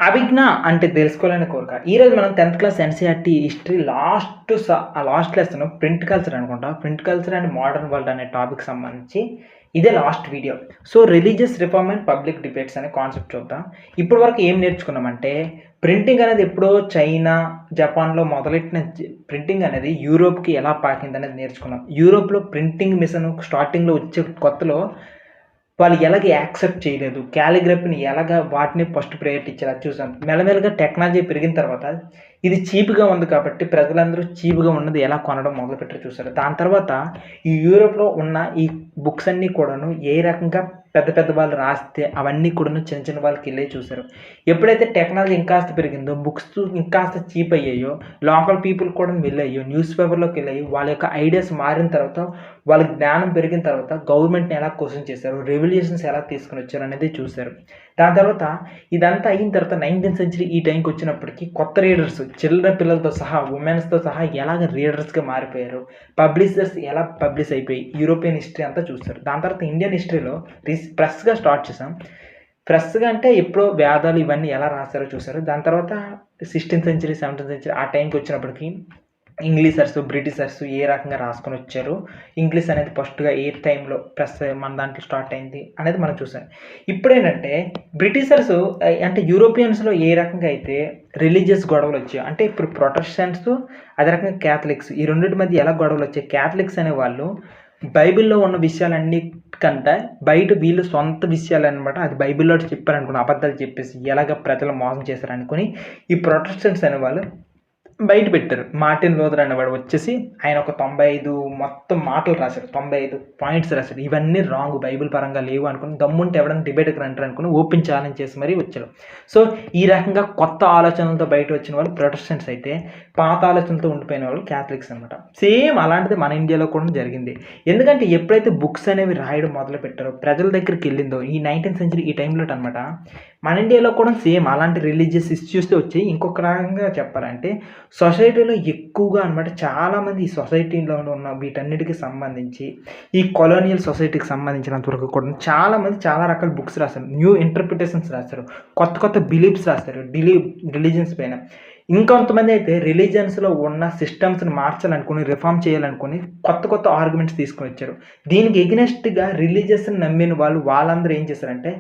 అభిజ్ఞ అంటే తెలుసుకోవాలని కోరిక. ఈరోజు మనం 10థ్ class NCERT history last lesson print culture అనుకుంటా. Print culture and modern world అనే టాపిక్‌కి సంబంధించి ఇదే last video. So, religious reform and public debates అనే కాన్సెప్ట్ చూద్దాం. ఇప్పటి వరకు ఏం నేర్చుకున్నామంటే ప్రింటింగ్ అనేది ఎప్పుడో చైనా, జపాన్‌లో మొదలెట్టిన ప్రింటింగ్ అనేది యూరోప్‌కి ఎలా పాకిందనేది నేర్చుకున్నాం. యూరోప్‌లో ప్రింటింగ్ మిషన్ స్టార్టింగ్‌లో వచ్చే కొత్తలో వాళ్ళు ఎలాగ యాక్సెప్ట్ చేయలేదు. కాలిగ్రఫీని ఎలాగా వాటిని ఫస్ట్ ప్రయారిటీ ఇచ్చారు అది చూసాం. మెల్లమెల్లగా టెక్నాలజీ పెరిగిన తర్వాత ఇది చీప్‌గా ఉంది కాబట్టి ప్రజలందరూ చీప్‌గా ఉన్నది ఎలా కొనడం మొదలుపెట్టారో చూసారు. దాని తర్వాత ఈ యూరోప్‌లో ఉన్న ఈ బుక్స్ అన్నీ కూడాను ఏ రకంగా పెద్ద పెద్ద వాళ్ళు రాస్తే అవన్నీ కూడాను చిన్న చిన్న వాళ్ళకెళ్ళే చూసారు. ఎప్పుడైతే టెక్నాలజీ ఇంకాస్త పెరిగిందో బుక్స్ ఇంకాస్త చీప్ అయ్యాయో, లోకల్ పీపుల్ కూడా వెళ్ళాయో, న్యూస్ పేపర్‌లోకెళ్ళాయి. వాళ్ళ యొక్క ఐడియాస్ మారిన తర్వాత, వాళ్ళ జ్ఞానం పెరిగిన తర్వాత గవర్నమెంట్‌ని ఎలా క్వెషన్ చేశారు, రెవల్యూషన్స్ ఎలా తీసుకొనొచ్చారు అనేది చూసారు. దాని తర్వాత ఇదంతా అయిన తర్వాత 19థ్ సెంచరీ ఈ టైంకి వచ్చినప్పటికి కొత్త రీడర్స్ చిల్డ్రన్ పిల్లలతో సహా, వుమెన్స్‌తో సహా ఎలాగ రీడర్స్‌గా మారిపోయారు. పబ్లిషర్స్ ఎలా పబ్లిష్ అయిపోయి యూరోపియన్ హిస్టరీ అంతా చూసారు. దాని తర్వాత ఇండియన్ హిస్టరీలో ప్రెస్‌గా స్టార్ట్ చేసాం. ప్రెస్‌గా అంటే ఎప్పుడో వేదాలు ఇవన్నీ ఎలా రాసారో చూసారు. దాని తర్వాత 16థ్ సెంచరీ, 17థ్ సెంచరీ ఆ టైంకి వచ్చినప్పటికి ఇంగ్లీషర్స్, బ్రిటిషర్స్ ఏ రకంగా రాసుకొనొచ్చారు. ఇంగ్లీష్ అనేది ఫస్ట్‌గా ఏ టైంలో ప్రెస్ మన దాంట్లో స్టార్ట్ అయింది అనేది మనం చూసాం. ఇప్పుడేంటంటే బ్రిటిషర్స్ అంటే యూరోపియన్స్‌లో ఏ రకంగా అయితే రిలీజియస్ గొడవలొచ్చాయో అంటే ఇప్పుడు ప్రొటెస్టెంట్స్ అదే రకంగా క్యాథలిక్స్ ఈ రెండిటి మధ్య ఎలా గొడవలొచ్చాయి. క్యాథలిక్స్ అనేవాళ్ళు బైబిల్‌లో ఉన్న విషయాలన్నీ కంటే బయట వీళ్ళు సొంత విషయాలనమాట. అది బైబిల్‌లో చెప్పారనుకోండి అబద్ధాలు చెప్పేసి ఎలాగ ప్రజలను మోసం చేశారనుకోని ఈ ప్రొటెస్టెంట్స్ అనేవాళ్ళు బయట పెట్టారు. మార్టిన్ లూథర్ అనేవాడు వచ్చేసి ఆయన ఒక 95 మొత్తం మాటలు రాశాడు. 95 పాయింట్స్ రాశాడు. ఇవన్నీ రాంగ్ బైబిల్ పరంగా లేవు అనుకుని దమ్ముంటే ఎవడైనా డిబేట్‌కి రండి అనుకుని ఓపెన్ ఛాలెంజ్ చేసి మరీ వచ్చారు. సో, ఈ రకంగా కొత్త ఆలోచనలతో బయట వచ్చిన వాళ్ళు ప్రొటెస్టెంట్స్ అయితే, పాత ఆలోచనలతో ఉండిపోయిన వాళ్ళు క్యాథలిక్స్ అనమాట. సేమ్ అలాంటిది మన ఇండియాలో కూడా జరిగింది. ఎందుకంటే ఎప్పుడైతే బుక్స్ అనేవి రాయడం మొదలుపెట్టారో, ప్రజల దగ్గరికెళ్ళిందో ఈ 19థ్ సెంచరీ ఈ టైంలోటనమాట మన ఇండియాలో కూడా సేమ్ అలాంటి రిలీజియస్ ఇష్యూసే వచ్చాయి. ఇంకొక రకంగా చెప్పాలంటే సొసైటీలో ఎక్కువగా అనమాట చాలామంది ఈ సొసైటీలో ఉన్న వీటన్నిటికి సంబంధించి ఈ కొలోనియల్ సొసైటీకి సంబంధించినంత వరకు కూడా చాలామంది చాలా రకాల బుక్స్ రాశారు. న్యూ ఇంటర్ప్రిటేషన్స్ రాశారు. కొత్త కొత్త బిలీఫ్స్ రాశారు. రిలీజియన్స్ పైన. ఇంకొంతమంది అయితే రిలీజియన్స్‌లో ఉన్న సిస్టమ్స్‌ని మార్చాలనుకుని, రిఫార్మ్ చేయాలనుకుని కొత్త కొత్త ఆర్గ్యుమెంట్స్ తీసుకొనొచ్చారు. దీనికి ఎగనెస్ట్‌గా రిలీజియస్‌ని నమ్మిన వాళ్ళందరూ ఏం చేశారంటే,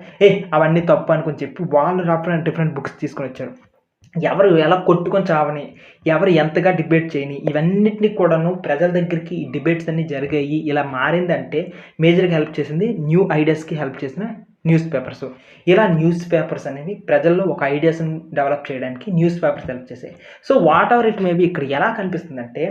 అవన్నీ తప్పు అనుకుని చెప్పి వాళ్ళు డిఫరెంట్ బుక్స్ తీసుకొనొచ్చారు. ఎవరు ఎలా కొట్టుకొని చావని, ఎవరు ఎంతగా డిబేట్ చేయని, ఇవన్నిటిని కూడాను ప్రజల దగ్గరికి ఈ డిబేట్స్ అన్నీ జరిగాయి. ఇలా మారిందంటే మేజర్‌గా హెల్ప్ చేసింది న్యూ ఐడియాస్‌కి హెల్ప్ చేసిన న్యూస్ పేపర్స్. ఇలా న్యూస్ పేపర్స్ అనేవి ప్రజల్లో ఒక ఐడియాస్‌ని డెవలప్ చేయడానికి న్యూస్ పేపర్స్ హెల్ప్ చేసాయి. So, whatever it may be ఇక్కడ ఎలా కనిపిస్తుందంటే,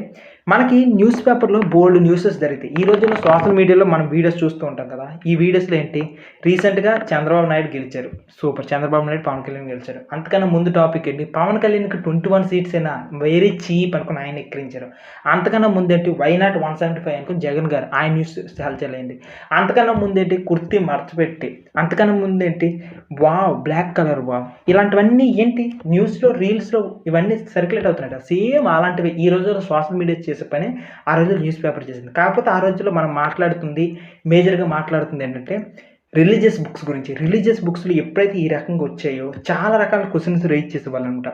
మనకి న్యూస్ పేపర్‌లో బోలెడు న్యూసెస్ జరుగుతాయి. ఈ రోజుల్లో సోషల్ మీడియాలో మనం వీడియోస్ చూస్తూ ఉంటాం కదా! ఈ వీడియోస్‌లో ఏంటి రీసెంట్‌గా చంద్రబాబు నాయుడు గెలిచారు. సూపర్. చంద్రబాబు నాయుడు, పవన్ కళ్యాణ్ గెలిచారు. అంతకన్నా ముందు టాపిక్ ఏంటి పవన్ కళ్యాణ్‌కి 21 సీట్సేనా వెరీ చీప్ అనుకుని ఆయన ఎక్కిరించారు. అంతకన్నా ముందేంటి వై నాట్ 175 అనుకుని జగన్ గారు ఆయన న్యూస్ హల్చల్ అయింది. అంతకన్నా ముందేంటి కుర్తీ మడతపెట్టి, అంతకన్నా ముందేంటి వావ్! Black colour wow! ఇలాంటివన్నీ ఏంటి న్యూస్‌లో, రీల్స్‌లో ఇవన్నీ సర్క్యులేట్ అవుతున్నాయట. సేమ్ అలాంటివి ఈ రోజుల్లో సోషల్ మీడియా చేసే పని ఆ రోజుల్లో న్యూస్ పేపర్ చేసింది. కాకపోతే ఆ రోజుల్లో మనం మేజర్‌గా మాట్లాడుతుంది ఏంటంటే రిలీజియస్ బుక్స్ గురించి. రిలీజియస్ బుక్స్‌లో ఎప్పుడైతే ఈ రకంగా వచ్చాయో చాలా రకాల క్వెషన్స్ రైజ్ చేసేవాళ్ళనమాట.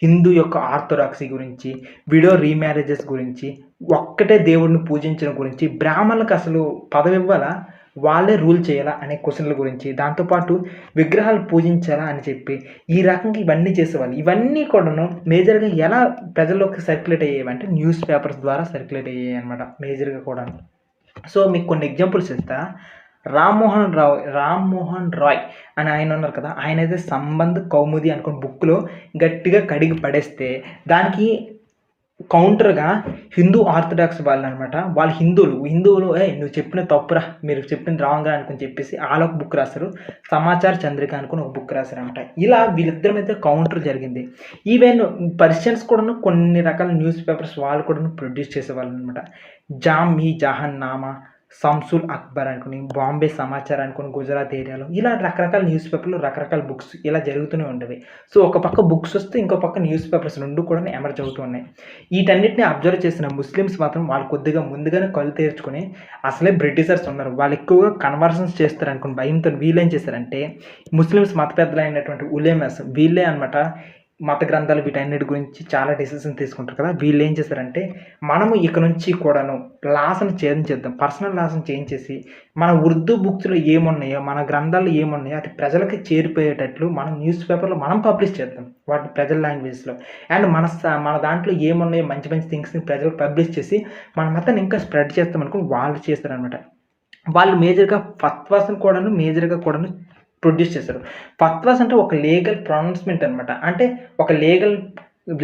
హిందూ యొక్క ఆర్థోడాక్సీ గురించి, విడో రీమ్యారేజెస్ గురించి, ఒక్కటే దేవుడిని పూజించడం గురించి, బ్రాహ్మణులకు అసలు పదవి ఇవ్వాలా? వాళ్ళే రూల్ చేయాలా? అనే క్వెషన్‌ల గురించి, దాంతో పాటు విగ్రహాలు పూజించాలా అని చెప్పి, ఈ రకంగా ఇవన్నీ చేసేవాళ్ళు. ఇవన్నీ కూడాను మేజర్‌గా ఎలా ప్రజల్లోకి సర్క్యులేట్ అయ్యేవంటే న్యూస్ పేపర్స్ ద్వారా సర్క్యులేట్ అయ్యాయన్నమాట మేజర్‌గా కూడాను. సో, మీకు కొన్ని ఎగ్జాంపుల్స్ ఇస్తా. 'రామ్మోహన్ రాయ్' అని ఆయన ఉన్నారు కదా! ఆయనైతే 'సంబంధ్ కౌముది' అనుకున్న బుక్‌లో గట్టిగా కడిగి పడేస్తే, దానికి కౌంటర్‌గా హిందూ ఆర్థోడాక్స్ వాళ్ళనమాట. వాళ్ళు హిందువులు "ఏయ్! నువ్వు చెప్పింది తప్పురా, మీరు చెప్పింది రాంగ్‌రా" అనుకుని చెప్పేసి ఆళ్ళొక బుక్ రాస్తారు. 'సమాచార్ చంద్రిక' అనుకుని ఒక బుక్ రాశారనమాట. ఇలా వీళ్ళిద్దరి మధ్య కౌంటర్ జరిగింది. ఈవెన్ పర్షియన్స్ కూడాను కొన్ని రకాల న్యూస్ పేపర్స్ వాళ్ళు కూడాను ప్రొడ్యూస్ చేసేవాళ్ళనమాట. 'జామ్-ఈ-జహాన్ నామా' సంసుల్ అక్బర్ అనుకుని, బాంబే సమాచార్ అనుకుని గుజరాత్ ఏరియాలో ఇలా రకరకాల న్యూస్ పేపర్లు, రకరకాల బుక్స్ ఇలా జరుగుతూనే ఉండేవి. సో ఒక పక్క బుక్స్ వస్తే ఇంకో పక్క న్యూస్ పేపర్స్ 2 కూడా ఎమర్జ్ అవుతూ ఉన్నాయి. వీటన్నిటిని అబ్జర్వ్ చేసిన ముస్లిమ్స్ మాత్రం వాళ్ళు కొద్దిగా ముందుగానే కళ్ళు తెరుచుకొని అసలే బ్రిటిషర్స్ ఉన్నారు, వాళ్ళు ఎక్కువగా కన్వర్షన్స్ చేస్తారు అనుకుని భయంతో వీళ్ళేం చేశారంటే ముస్లిమ్స్ మత పెద్దలైనటువంటి ఉలేమాస్ వీళ్ళే అనమాట మత గ్రంథాలు వీటన్నిటి గురించి చాలా డెసిషన్ తీసుకుంటారు కదా. వీళ్ళు ఏం చేశారంటే మనము ఇక నుంచి కూడాను లాస్ని చేంజ్ చేద్దాం, పర్సనల్ లాస్ని చేంజ్ చేసి మన ఉర్దూ బుక్స్లో ఏమున్నాయో, మన గ్రంథాలు ఏమున్నాయో అది ప్రజలకి చేరిపోయేటట్లు మనం న్యూస్ పేపర్లో మనం పబ్లిష్ చేద్దాం వాటి ప్రజల లాంగ్వేజ్లో. అండ్ మన దాంట్లో ఏమున్నాయో మంచి మంచి థింగ్స్ని ప్రజలకు పబ్లిష్ చేసి మన మతాన్ని ఇంకా స్ప్రెడ్ చేస్తాం అనుకుని వాళ్ళు చేస్తారనమాట. వాళ్ళు మేజర్గా ఫత్వాస్ని కూడాను ప్రొడ్యూస్ చేశారు. ఫత్వాస్ అంటే ఒక లీగల్ ప్రొనౌన్స్మెంట్ అనమాట. అంటే ఒక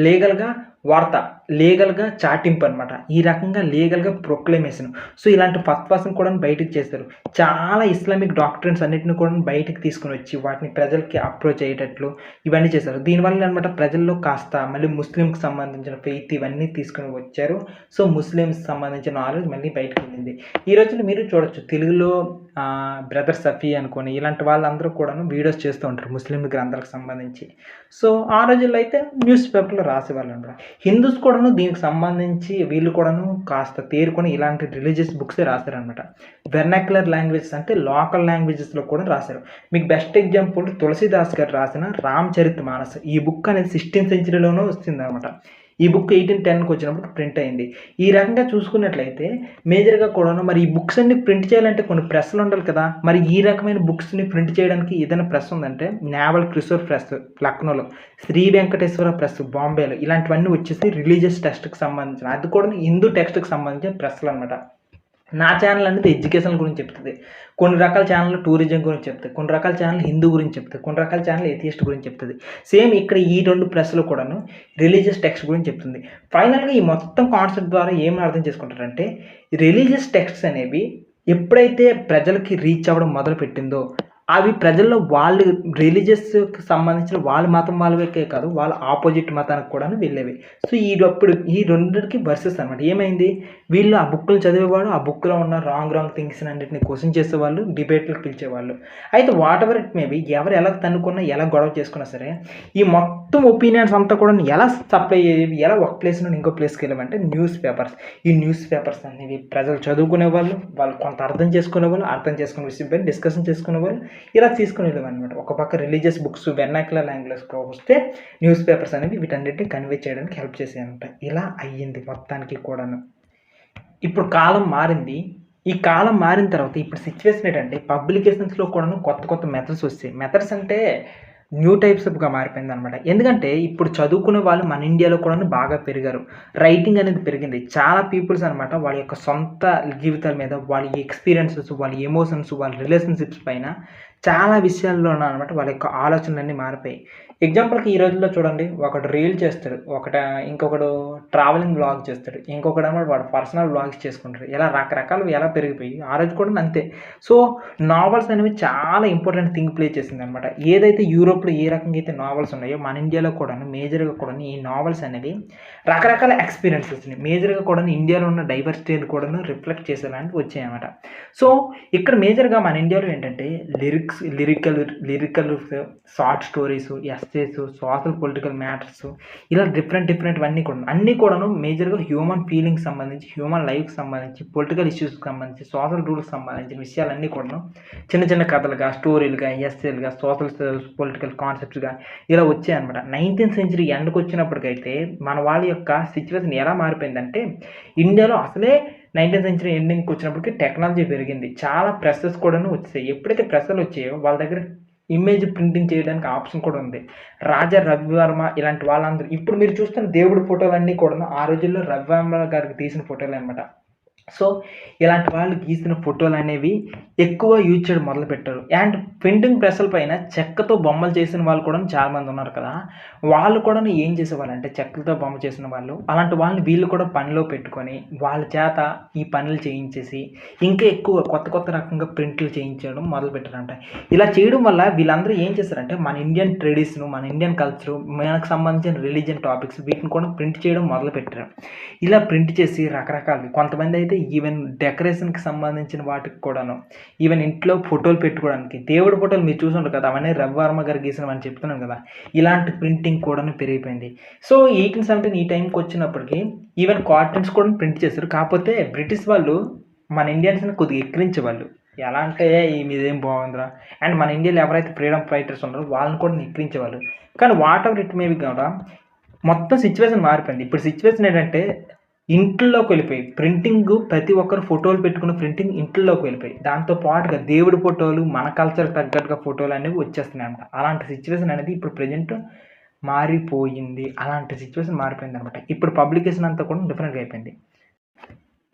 లీగల్గా వార్త, లీగల్గా చాటింపు అనమాట. ఈ రకంగా లీగల్గా ప్రొక్లమేషన్. సో ఇలాంటి ఫత్వాస్ని కూడా బయటకు చేశారు. చాలా ఇస్లామిక్ డాక్ట్రిన్స్ అన్నిటిని కూడా బయటకు తీసుకుని వచ్చి వాటిని ప్రజలకి అప్రోచ్ అయ్యేటట్లు ఇవన్నీ చేశారు. దీనివల్ల అనమాట ప్రజల్లో కాస్త మళ్ళీ ముస్లింకి సంబంధించిన ఫెయిత్ ఇవన్నీ తీసుకుని వచ్చారు. సో ముస్లిమ్స్ సంబంధించిన నాలెడ్జ్ మళ్ళీ బయటకు వెళ్ళింది. ఈ రోజుల్లో మీరు చూడొచ్చు తెలుగులో బ్రదర్ సఫీ అనుకోని ఇలాంటి వాళ్ళందరూ కూడాను వీడియోస్ చేస్తూ ఉంటారు ముస్లిం గ్రంథాలకు సంబంధించి. సో ఆ రోజుల్లో అయితే న్యూస్ పేపర్లో రాసేవాళ్ళు అనమాట. హిందూస్ కూడాను దీనికి సంబంధించి వీళ్ళు కూడాను కాస్త తేరుకొని ఇలాంటి రిలీజియస్ బుక్సే రాశారనమాట. వెర్నాక్యులర్ లాంగ్వేజెస్ అంటే లోకల్ లాంగ్వేజెస్లో కూడా రాశారు. మీకు బెస్ట్ ఎగ్జాంపుల్ తులసీదాస్ గారు రాసిన రామచరిత్ మానస్. ఈ బుక్ అనేది 16th సెంచరీలోనే వస్తుంది అనమాట. ఈ బుక్ 1810కి వచ్చినప్పుడు ప్రింట్ అయింది. ఈ రకంగా చూసుకున్నట్లయితే మేజర్గా కూడాను మరి ఈ బుక్స్ అన్ని ప్రింట్ చేయాలంటే కొన్ని ప్రెస్లు ఉండాలి కదా. మరి ఈ రకమైన బుక్స్ని ప్రింట్ చేయడానికి ఏదైనా ప్రెస్ ఉందంటే నావల్ క్రిసోర్ ప్రెస్ లక్నోలో, శ్రీ వెంకటేశ్వర ప్రెస్ బాంబేలో, ఇలాంటివన్నీ వచ్చేసి రిలీజియస్ టెక్స్ట్కి సంబంధించిన, అది కూడా హిందూ టెక్స్ట్కి సంబంధించిన ప్రెస్లు అనమాట. నా ఛానల్ అనేది ఎడ్యుకేషన్ గురించి చెప్తుంది, కొన్ని రకాల ఛానల్ టూరిజం గురించి చెప్తుంది, కొన్ని రకాల ఛానల్ హిందూ గురించి చెప్తుంది, కొన్ని రకాల ఛానల్ ఎథియిస్ట్ గురించి చెప్తుంది. సేమ్ ఇక్కడ ఈ 2 ప్రెస్లు కూడాను రిలీజియస్ టెక్స్ట్ గురించి చెప్తుంది. ఫైనల్గా ఈ మొత్తం కాన్సెప్ట్ ద్వారా ఏమని అర్థం చేసుకుంటారంటే రిలీజియస్ టెక్స్ట్స్ అనేవి ఎప్పుడైతే ప్రజలకి రీచ్ అవ్వడం మొదలు పెట్టిందో అవి ప్రజల్లో వాళ్ళు రిలీజియస్కి సంబంధించిన వాళ్ళ మతం వాళ్ళకే కాదు వాళ్ళ ఆపోజిట్ మతానికి కూడా వెళ్ళేవి. సో ఈ రెండింటికి వర్సెస్ అనమాట. ఏమైంది, వీళ్ళు ఆ బుక్లు చదివేవాడు, ఆ బుక్లో ఉన్న రాంగ్ థింగ్స్ అన్నింటిని క్వశ్చన్ చేసేవాళ్ళు, డిబేట్లకు పిలిచేవాళ్ళు. అయితే వాట్ ఎవర్ ఇట్ మేబీ ఎవరు ఎలా తన్నుకున్నా ఎలా గొడవ చేసుకున్నా సరే ఈ మొత్తం ఒపీనియన్స్ అంతా కూడా ఎలా సప్లై అయ్యేవి, ఎలా ఒక ప్లేస్ నుండి ఇంకో ప్లేస్కి వెళ్ళామంటే న్యూస్ పేపర్స్. ఈ న్యూస్ పేపర్స్ అనేవి ప్రజలు చదువుకునే వాళ్ళు కొంత అర్థం చేసుకునే విషయం పైన డిస్కషన్ చేసుకునే వాళ్ళు ఇలా తీసుకుని వెళ్ళామన్నమాట. ఒక పక్క రిలీజియస్ బుక్స్ వెర్నాక్యులర్ లాంగ్వేజ్లో వస్తే న్యూస్ పేపర్స్ అనేవి వీటన్నిటిని కన్వే చేయడానికి హెల్ప్ చేసాయన్నమాట. ఇలా అయ్యింది మొత్తానికి కూడాను. ఇప్పుడు కాలం మారింది. ఈ కాలం మారిన తర్వాత ఇప్పుడు సిచ్యువేషన్ ఏంటంటే పబ్లికేషన్స్లో కూడాను కొత్త మెథడ్స్ వస్తాయి. మెథడ్స్ అంటే న్యూ టైప్స్గా మారిపోయింది అనమాట. ఎందుకంటే ఇప్పుడు చదువుకునే వాళ్ళు మన ఇండియాలో కూడా బాగా పెరిగారు, రైటింగ్ అనేది పెరిగింది. చాలా పీపుల్స్ అనమాట వాళ్ళ యొక్క సొంత జీవితాల మీద, వాళ్ళ ఎక్స్పీరియన్సెస్, వాళ్ళ ఎమోషన్స్, వాళ్ళ రిలేషన్షిప్స్ పైన చాలా విషయాల్లో అనమాట వాళ్ళ యొక్క ఆలోచనలన్నీ మారిపోయి. ఎగ్జాంపుల్కి ఈ రోజుల్లో చూడండి, ఒకడు రీల్ చేస్తాడు, ఇంకొకడు ట్రావెలింగ్ బ్లాగ్ చేస్తాడు, ఇంకొకడు అనమాట వాడు పర్సనల్ బ్లాగ్స్ చేసుకుంటాడు. ఇలా రకరకాలు ఎలా పెరిగిపోయి ఆ రోజు కూడా అంతే. సో నావల్స్ అనేవి చాలా ఇంపార్టెంట్ థింగ్ ప్లే చేసింది అనమాట. ఏదైతే యూరోప్లో ఏ రకంగా అయితే నావల్స్ ఉన్నాయో మన ఇండియాలో కూడా మేజర్గా కూడా ఈ నావల్స్ అనేవి రకరకాల ఎక్స్పీరియన్సెస్ని మేజర్గా కూడా ఇండియాలో ఉన్న డైవర్సిటీని కూడా రిఫ్లెక్ట్ చేసేలాంటివి వచ్చాయన్నమాట. సో ఇక్కడ మేజర్గా మన ఇండియాలో ఏంటంటే lyrical short stories, essays, social political matters, ఇలా డిఫరెంట్ అన్నీ కూడాను మేజర్గా హ్యూమన్ ఫీలింగ్స్ సంబంధించి, హ్యూమన్ లైఫ్కి సంబంధించి, పొలిటికల్ ఇష్యూస్కి సంబంధించి, సోషల్ రూల్స్కి సంబంధించిన విషయాలన్నీ కూడాను చిన్న కథలుగా, స్టోరీలుగా, ఎస్సేలుగా, సోషల్ పొలిటికల్ కాన్సెప్ట్స్గా ఇలా వచ్చాయన్నమాట. 19th సెంచరీ ఎండ్కి వచ్చినప్పటికైతే మన వాళ్ళ యొక్క సిచ్యువేషన్ ఎలా మారిపోయిందంటే ఇండియాలో అసలే 19th సెంచరీ ఎండింగ్కి వచ్చినప్పటికీ టెక్నాలజీ పెరిగింది, చాలా ప్రెసెస్ కూడాను వచ్చాయి. ఎప్పుడైతే ప్రెస్లు వచ్చాయో వాళ్ళ దగ్గర ఇమేజ్ ప్రింటింగ్ చేయడానికి ఆప్షన్ కూడా ఉంది. రాజా రవివర్మ ఇలాంటి వాళ్ళందరూ ఇప్పుడు మీరు చూస్తున్న దేవుడి ఫోటోలన్నీ కూడా ఆ రోజుల్లో రవివర్మ గారికి తీసిన ఫోటోలు అనమాట. సో ఇలాంటి వాళ్ళు గీసిన ఫోటోలు అనేవి ఎక్కువ యూజ్ చేయడం మొదలుపెట్టారు. అండ్ ప్రింటింగ్ ప్రెస్ల పైన చెక్కతో బొమ్మలు చేసిన వాళ్ళు కూడా చాలామంది ఉన్నారు కదా. వాళ్ళు కూడా ఏం చేసేవాళ్ళు అంటే చెక్కలతో బొమ్మ చేసిన వాళ్ళు, అలాంటి వాళ్ళని వీళ్ళు కూడా పనిలో పెట్టుకొని వాళ్ళ చేత ఈ పనులు చేయించేసి ఇంకా ఎక్కువ కొత్త రకంగా ప్రింట్లు చేయించడం మొదలుపెట్టారంట. ఇలా చేయడం వల్ల వీళ్ళందరూ ఏం చేశారంటే మన ఇండియన్ ట్రెడిషన్, మన ఇండియన్ కల్చర్, మనకు సంబంధించిన రిలీజియన్ టాపిక్స్ వీటిని కూడా ప్రింట్ చేయడం మొదలుపెట్టారు. ఇలా ప్రింట్ చేసి రకరకాలు కొంతమంది అయితే ఏంటంటే ఈవెన్ డెకరేషన్‌కి సంబంధించిన వాటికి కూడాను, ఈవెన్ ఇంట్లో ఫోటోలు పెట్టుకోవడానికి, దేవుడి ఫోటోలు మీరు చూసుంటారు కదా! అవన్నీ రవివర్మ గారు గీసినవని చెప్తున్నాను కదా! ఇలాంటి ప్రింటింగ్ కూడాను పెరిగిపోయింది. సో, 1817 ఈ టైంకొచ్చినప్పటికి ఈవెన్ కార్టన్స్ కూడా ప్రింట్ చేశారు. కాపోతే బ్రిటిష్ వాళ్ళు మన ఇండియన్స్‌ని కొద్దిగా ఎక్కిరించేవాళ్ళు. ఎలా అంటే మీదేం బాగుందిరా అండ్ మన ఇండియాలో ఎవరైతే ఫ్రీడమ్ ఫైటర్స్ ఉన్నారో వాళ్ళని కూడా ఎక్కిరించేవాళ్ళు. కానీ what ever it may be కూడా మొత్తం సిచ్యువేషన్ మారిపోయింది. ఇప్పుడు సిచ్యువేషన్ ఏంటంటే ఇంట్లోకి వెళ్ళిపోయి ప్రింటింగ్ ప్రతి ఒక్కరు ఫోటోలు పెట్టుకున్న ప్రింటింగ్ ఇంట్లోకి వెళ్ళిపోయి దాంతో పాటుగా దేవుడి ఫోటోలు మన కల్చర్ తగ్గట్టుగా ఫోటోలు అనేవి వచ్చేస్తున్నాయి అనమాట. అలాంటి సిచ్యువేషన్ అనేది ఇప్పుడు ప్రజెంట్ మారిపోయింది. అలాంటి సిచ్యువేషన్ మారిపోయింది అనమాట. ఇప్పుడు పబ్లికేషన్ అంతా కూడా డిఫరెంట్గా అయిపోయింది.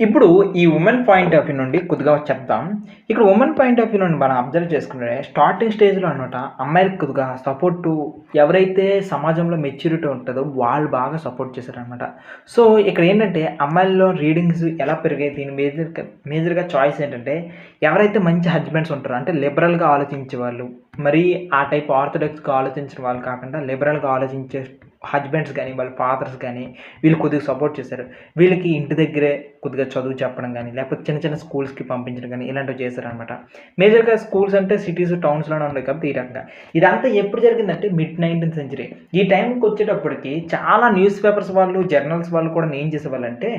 ఇప్పుడు ఈ ఉమెన్ పాయింట్ ఆఫ్ వ్యూ నుండి కొద్దిగా చెప్దాం. ఇక్కడ ఉమెన్ పాయింట్ ఆఫ్ వ్యూ నుండి మనం అబ్జర్వ్ చేసుకుంటే స్టార్టింగ్ స్టేజ్‌లో అనమాట అమ్మాయిలకి కొద్దిగా సపోర్టు ఎవరైతే సమాజంలో మెచ్యూరిటీ ఉంటదో వాళ్ళు బాగా సపోర్ట్ చేశారనమాట. సో, ఇక్కడ ఏంటంటే అమ్మాయిల్లో రీడింగ్స్ ఎలా పెరిగాయి దీని మేజర్‌గా చాయిస్ ఏంటంటే ఎవరైతే మంచి హస్బెండ్స్ ఉంటారో అంటే లిబరల్‌గా ఆలోచించేవాళ్ళు, మరీ ఆ టైప్ ఆర్థోడాక్స్‌గా ఆలోచించిన వాళ్ళు కాకుండా లిబరల్‌గా ఆలోచించే హస్బెండ్స్ గానీ, వాళ్ళ ఫాదర్స్ గానీ వీళ్ళు కొద్దిగా సపోర్ట్ చేశారు. వీళ్ళకి ఇంటి దగ్గరే కొద్దిగా చదువు చెప్పడం గానీ, లేకపోతే చిన్న చిన్న స్కూల్స్‌కి పంపించడం గానీ ఇలాంటివి చేశారనమాట. మేజర్‌గా స్కూల్స్ అంటే సిటీస్, టౌన్స్‌లోనే ఉన్నాయి కాబట్టి ఈ రకంగా. ఇదంతా ఎప్పుడు జరిగిందంటే మిడ్ 19th సెంచరీ. ఈ టైంకొచ్చేటప్పటికి చాలా న్యూస్ పేపర్స్ వాళ్ళు, జర్నల్స్ వాళ్ళు కూడా ఏం చేసేవాళ్ళంటే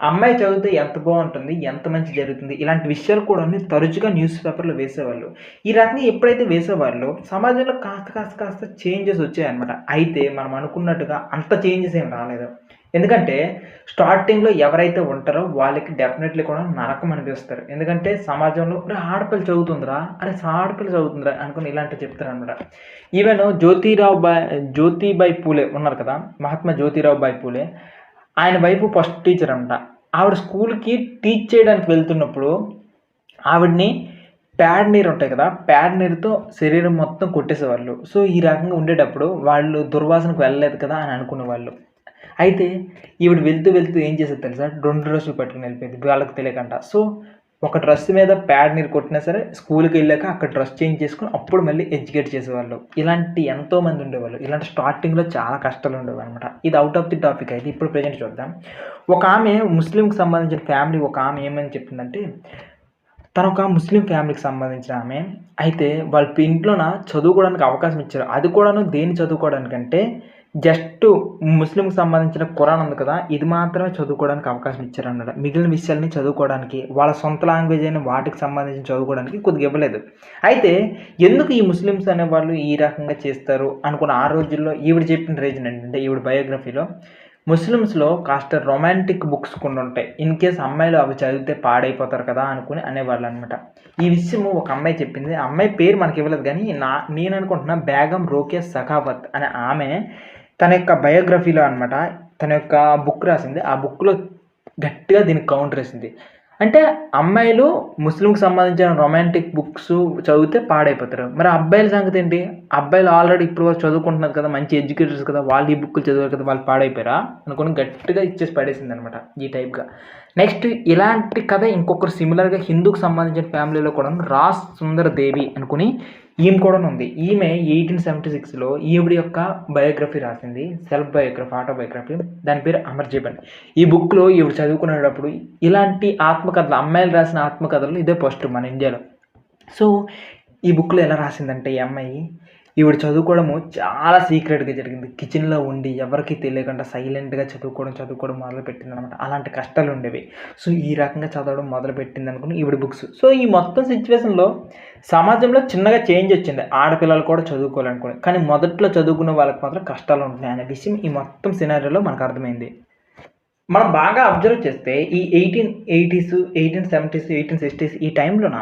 అమ్మాయి చదివితే ఎంత బావుంటుంది, ఎంత మంచి జరుగుతుంది ఇలాంటి విషయాలు కూడాను తరచుగా న్యూస్ పేపర్‌లో వేసేవాళ్ళు. ఈ రకంగా ఎప్పుడైతే వేసేవాళ్ళో సమాజంలో కాస్త చేంజెస్ వచ్చాయన్నమాట. అయితే మనం అనుకున్నట్టుగా అంత చేంజెస్ ఏం రాలేదు. ఎందుకంటే స్టార్టింగ్‌లో ఎవరైతే ఉంటారో వాళ్ళకి డెఫినెట్‌లీ కూడా నరకం అనిపిస్తారు. ఎందుకంటే సమాజంలో "అరె! ఆడపిల్ల చదువుతుందిరా, ఆడపిల్ల చదువుతుందిరా" అనుకుని ఇలాంటివి చెప్తారనమాట. ఈవెన్ జ్యోతిబాయి పూలే ఉన్నారు కదా! మహాత్మా జ్యోతిరావు బాయ్ పూలే. ఆయన వైఫ్ ఫస్ట్ టీచర్ అనమాట. ఆవిడ స్కూల్‌కి టీచ్ చేయడానికి వెళ్తున్నప్పుడు ఆవిడని ప్యాడ్ నీరు ఉంటాయి కదా! ప్యాడ్ నీరుతో శరీరం మొత్తం కొట్టేసేవాళ్ళు. సో, ఈ రకంగా ఉండేటప్పుడు వాళ్ళు దుర్వాసనకు వెళ్ళలేదు కదా అని అనుకునేవాళ్ళు. అయితే ఈవిడ వెళ్తూ ఏం చేసేది తెలుసా? 2 డ్రెస్సులు పట్టుకొని వెళ్ళిపోయేది వాళ్ళకి తెలియకుండా. సో, ఒక డ్రెస్ మీద ప్యాడ్ నీరు కొట్టినా సరే స్కూల్‌కెళ్ళాక అక్కడ డ్రెస్ చేంజ్ చేసుకొని అప్పుడు మళ్ళీ ఎడ్యుకేట్ చేసేవాళ్ళు. ఇలాంటి ఎంతోమంది ఉండేవాళ్ళు. ఇలాంటి స్టార్టింగ్‌లో చాలా కష్టాలు ఉండేవన్నమాట. ఇది ఔట్ ఆఫ్ ది టాపిక్ అయితే ఇప్పుడు ప్రెజెంట్ చూద్దాం. ఒక ఆమె ముస్లింకి సంబంధించిన ఫ్యామిలీ ఒక ఆమె ఏమని చెప్పిందంటే తనొక ముస్లిం ఫ్యామిలీకి సంబంధించిన ఆమె. అయితే వాళ్ళ ఇంట్లోన చదువుకోవడానికి అవకాశం ఇచ్చారు. అది కూడాను దేన్ని చదువుకోవడానికంటే జస్టు ముస్లింకి సంబంధించిన ఖురాన్ ఉంది కదా! ఇది మాత్రమే చదువుకోవడానికి అవకాశం ఇచ్చారన్నమాట. మిగిలిన విషయాల్ని చదువుకోవడానికి, వాళ్ళ సొంత లాంగ్వేజ్ అయిన వాటికి సంబంధించి చదువుకోవడానికి కొద్దిగా ఇవ్వలేదు. అయితే ఎందుకు ఈ ముస్లిమ్స్ అనేవాళ్ళు ఈ రకంగా చేస్తారు అనుకున్న ఆ రోజుల్లో ఈవిడ చెప్పిన రీజన్ ఏంటంటే ఈవిడ బయోగ్రఫీలో ముస్లిమ్స్‌లో కాస్త రొమాంటిక్ బుక్స్ కొన్ని ఉంటాయి. ఇన్‌కేస్ అమ్మాయిలు అవి చదివితే పాడైపోతారు కదా! అనుకుని అనేవాళ్ళనమాట. ఈ విషయము ఒక అమ్మాయి చెప్పింది. ఆ అమ్మాయి పేరు మనకివ్వలేదు గానీ నేననుకుంటున్నా బేగం రోకేయా సఖావత్ అనే ఆమె తన యొక్క బయోగ్రఫీలో అనమాట తన యొక్క బుక్ రాసింది. ఆ బుక్‌లో గట్టిగా దీనికి కౌంటరేసింది. అంటే అమ్మాయిలు ముస్లింకి సంబంధించిన రొమాంటిక్ బుక్స్ చదివితే పాడైపోతారు. మరి అబ్బాయిల సంగతి ఏంటి? అబ్బాయిలు ఆల్రెడీ ఇప్పటి వరకు చదువుకుంటున్నారు కదా! మంచి ఎడ్యుకేటర్స్ కదా! వాళ్ళు ఈ బుక్కులు చదివారు కదా! వాళ్ళు పాడైపోయారా? అనుకోని గట్టిగా ఇచ్చేసి పడేసిందనమాట ఈ టైప్‌గా. నెక్స్ట్ ఇలాంటి కథ ఇంకొకరు సిమిలర్‌గా హిందూకి సంబంధించిన ఫ్యామిలీలో కూడా రాస్ సుందర్ దేవి అనుకుని ఈమె కూడా ఉంది. ఈమె 1876లో ఈవిడ యొక్క బయోగ్రఫీ రాసింది. Self biography, autobiography. దాని పేరు అమర్ జీవన్. ఈ బుక్‌లో ఈవిడ చదువుకునేటప్పుడు ఇలాంటి ఆత్మకథలు అమ్మాయిలు రాసిన ఆత్మకథలు ఇదే ఫస్ట్ మన ఇండియాలో. సో, ఈ బుక్‌లో ఎలా రాసిందంటే ఈ అమ్మాయి ఈవిడ చదువుకోవడము చాలా సీక్రెట్‌గా జరిగింది. కిచెన్‌లో ఉండి ఎవరికీ తెలియకుండా సైలెంట్‌గా చదువుకోవడం మొదలుపెట్టిందనమాట. అలాంటి కష్టాలుండేవి. సో, ఈ రకంగా చదవడం మొదలుపెట్టిందనుకుని ఈవిడ బుక్స్. సో, ఈ మొత్తం సిట్యుయేషన్‌లో సమాజంలో చిన్నగా చేంజ్ వచ్చింది. ఆడపిల్లలు కూడా చదువుకోవాలనుకుని. కానీ మొదట్లో చదువుకునే వాళ్ళకి మాత్రం కష్టాలు ఉంటున్నాయి అనే విషయం ఈ మొత్తం సినారియోలో మనకు అర్థమైంది. మనం బాగా అబ్జర్వ్ చేస్తే ఈ 1880స్, 1870స్, 1860స్ ఈ టైంలోన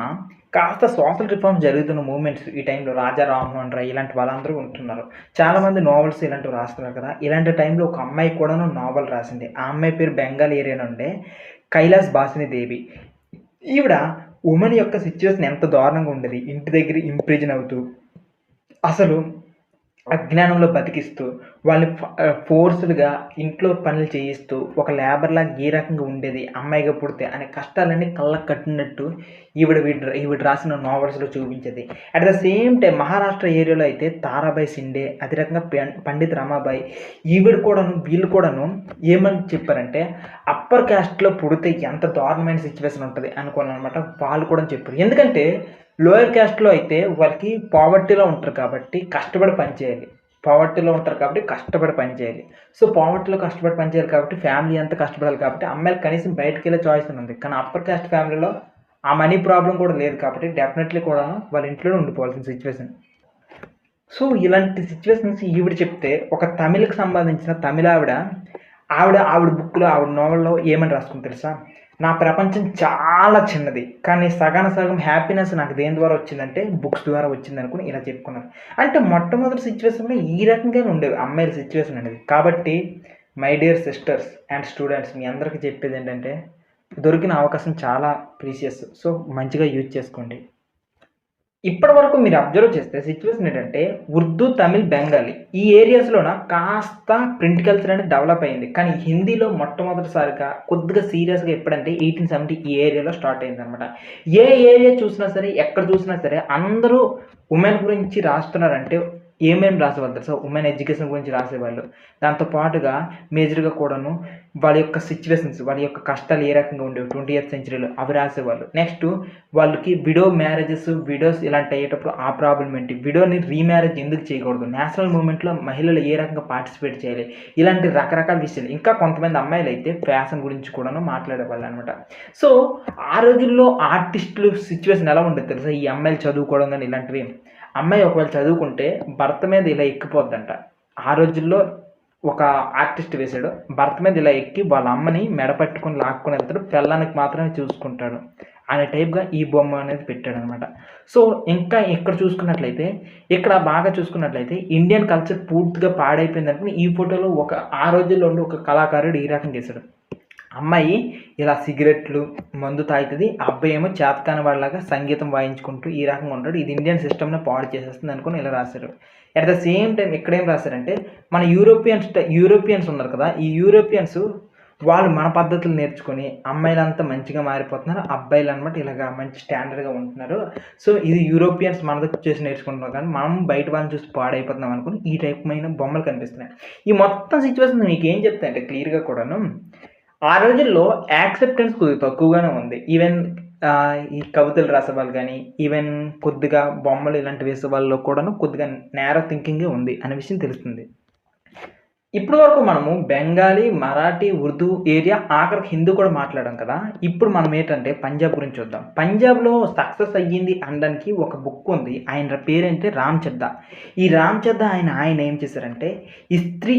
కాస్త సోషల్ రిఫార్మ్స్ జరుగుతున్న మూవ్‌మెంట్స్ ఈ టైంలో రాజా రామ్మోహన్ రాయ్ ఇలాంటి వాళ్ళందరూ ఉంటున్నారు. చాలామంది నోవెల్స్ ఇలాంటివి రాస్తున్నారు కదా! ఇలాంటి టైంలో ఒక అమ్మాయి కూడాను నావెల్ రాసింది. ఆ అమ్మాయి పేరు బెంగాల్ ఏరియా నుండే కైలాస్ బాసిని దేవి. ఈవిడ వుమెన్ యొక్క సిట్యుయేషన్ ఎంత దారుణంగా ఉండేది. ఇంటి దగ్గర ఇంప్రిజన్ అవుతూ, అసలు అజ్ఞానంలో బతికిస్తూ, వాళ్ళని ఫోర్స్డ్‌గా ఇంట్లో పనులు చేయిస్తూ, ఒక లేబర్‌లాగా ఏ రకంగా ఉండేది, అమ్మాయిగా పుడితే అనే కష్టాలన్నీ కళ్ళకి కట్టినట్టు ఈవిడ రాసిన నావెల్స్‌లో చూపించేది. At the same time Maharashtra ఏరియాలో అయితే తారాబాయి షిండే, అదే రకంగా పండిత్ రమాబాయి వీళ్ళు కూడాను ఏమని చెప్పారంటే, అప్పర్ కాస్ట్‌లో పుడితే ఎంత దారుణమైన సిట్యుయేషన్ ఉంటది అనుకోననమాట. వాళ్ళు కూడా చెప్పారు. ఎందుకంటే లోయర్ కాస్ట్‌లో అయితే వాళ్ళకి పావర్టీలో ఉంటారు కాబట్టి కష్టపడి పని చేయాలి. పావర్టీలో ఉంటారు కాబట్టి కష్టపడి పని చేయాలి. సో, పావర్టీలో కష్టపడి పని చేయాలి కాబట్టి ఫ్యామిలీ అంతా కష్టపడాలి కాబట్టి అమ్మాయిలు కనీసం బయటికెళ్ళే చాయిస్ ఉంది. కానీ అప్పర్ కాస్ట్ ఫ్యామిలీలో ఆ మనీ ప్రాబ్లమ్ కూడా లేదు కాబట్టి డెఫినెట్‌లీ కూడాను వాళ్ళ ఇంట్లోనే ఉండిపోవాల్సిన సిట్యుయేషన్. సో, ఇలాంటి సిట్యుయేషన్స్ ఈవిడ చెప్తే ఒక తమిళ్‌కి సంబంధించిన ఆవిడ బుక్‌లో, ఆవిడ నోవెల్‌లో ఏమని రాసుకుంది తెలుసా? నా ప్రపంచం చాలా చిన్నది. కానీ సగాన సగం హ్యాపీనెస్ నాకు దేని ద్వారా వచ్చిందంటే బుక్స్ ద్వారా వచ్చిందనుకుని ఇలా చెప్పుకున్నారు. అంటే మొట్టమొదటి సిట్యుయేషన్‌లో ఈ రకంగానే ఉండేవి అమ్మాయిల సిట్యుయేషన్ అనేది. కాబట్టి my dear sisters and students మీ అందరికీ చెప్పేదేంటంటే దొరికిన అవకాశం చాలా ప్రీషియస్. సో, మంచిగా యూజ్ చేసుకోండి. ఇప్పటివరకు మీరు అబ్జర్వ్ చేస్తే సిట్యుయేషన్ ఏంటంటే ఉర్దూ, తమిళ్, బెంగాలీ ఈ ఏరియాస్‌లోన కాస్త ప్రింట్ కల్చర్ అనేది డెవలప్ అయింది. కానీ హిందీలో మొట్టమొదటిసారిగా కొద్దిగా సీరియస్‌గా ఎప్పుడంటే 1870 ఈ ఏరియాలో స్టార్ట్ అయిందనమాట. ఏ ఏరియా చూసినా సరే, ఎక్కడ చూసినా సరే అందరూ ఉమెన్ గురించి రాస్తున్నారంటే ఏమేమి రాసేవాళ్ళు తెలుసా? ఉమెన్ ఎడ్యుకేషన్ గురించి రాసేవాళ్ళు. దాంతో పాటుగా మేజర్‌గా కూడాను వాళ్ళ యొక్క సిట్యుయేషన్స్, వాళ్ళ యొక్క కష్టాలు ఏ రకంగా ఉండేవి 20th సెంచరీలో అవి రాసేవాళ్ళు. నెక్స్టు వాళ్ళకి విడోస్ ఇలాంటి అయ్యేటప్పుడు ఆ ప్రాబ్లమ్ ఏంటి? విడోని రీమ్యారేజ్ ఎందుకు చేయకూడదు? నేషనల్ మూవ్‌మెంట్‌లో మహిళలు ఏ రకంగా పార్టిసిపేట్ చేయాలి? ఇలాంటి రకరకాల విషయాలు. ఇంకా కొంతమంది అమ్మాయిలైతే ఫ్యాషన్ గురించి కూడాను మాట్లాడేవాళ్ళనమాట. సో, ఆ రోజుల్లో ఆర్టిస్టులు సిట్యుయేషన్ ఎలా ఉండేది తెలుసా? ఈ అమ్మాయిలు చదువుకోవడం గాని ఇలాంటివి. అమ్మాయి ఒకవేళ చదువుకుంటే భర్త మీద ఇలా ఎక్కిపోద్దంట. ఆ రోజుల్లో ఒక ఆర్టిస్ట్ వేశాడు. భర్త మీద ఇలా ఎక్కి వాళ్ళ అమ్మని మెడ పట్టుకొని లాక్కొని వెళ్తాడు. పెళ్ళానికి మాత్రమే చూసుకుంటాడు. అనే టైప్‌గా ఈ బొమ్మ అనేది పెట్టాడనమాట. సో, ఇంకా ఇక్కడ చూసుకున్నట్లయితే, ఇక్కడ బాగా చూసుకున్నట్లయితే ఇండియన్ కల్చర్ పూర్తిగా పాడైపోయిందనుకుని ఈ ఫోటోలో ఆ రోజుల్లో ఉండే ఒక కళాకారుడు ఈ రకంగా ఏసాడు. అమ్మాయి ఇలా సిగరెట్లు, మందు తాగుతది. ఆ అబ్బాయి ఏమో చేతకాని వాడిలాగా సంగీతం వాయించుకుంటూ ఈ రకంగా ఉంటాడు. ఇది ఇండియన్ సిస్టమ్‌ని పాడు చేసేస్తుంది అనుకోని ఇలా రాశారు. అట్ ద సేమ్ టైమ్ ఇక్కడేం రాశారంటే, మన యూరోపియన్స్ ఉన్నారు కదా! ఈ యూరోపియన్స్ వాళ్ళు మన పద్ధతులు నేర్చుకొని అమ్మాయిలంతా మంచిగా మారిపోతున్నారు. అబ్బాయిలనమాట ఇలాగా మంచి స్టాండర్డ్‌గా ఉంటున్నారు. సో, ఇది యూరోపియన్స్ మన దగ్గర చూసి నేర్చుకుంటున్నారు కానీ, మనం బయట వాళ్ళని చూసి పాడైపోతున్నాం అనుకోని ఈ టైప్‌మైన బొమ్మలు కనిపిస్తున్నాయి. ఈ మొత్తం సిట్యుయేషన్ మీకేం చెప్తాయంటే క్లియర్‌గా కూడాను ఆ రోజుల్లో యాక్సెప్టెన్స్ కొద్దిగా తక్కువగానే ఉంది. ఈవెన్ ఈ కవితలు రాసేవాళ్ళు గానీ, ఈవెన్ కొద్దిగా బొమ్మలు ఇలాంటివి వేసేవాళ్ళలో కూడాను కొద్దిగా నేరో థింకింగే ఉంది అనే విషయం తెలుస్తుంది. ఇప్పటి వరకు మనము బెంగాలీ, మరాఠీ, ఉర్దూ ఏరియా ఆఖరికి హిందీ కూడా మాట్లాడాం కదా! ఇప్పుడు మనం ఏంటంటే పంజాబ్ గురించి చూద్దాం. పంజాబ్‌లో సక్సెస్ అయ్యింది అనడానికి ఒక బుక్ ఉంది. ఆయన పేరేంటి రామ్ చద్దా. ఈ రామ్ చద్దా ఆయన ఏం చేశారంటే ఇస్త్రీ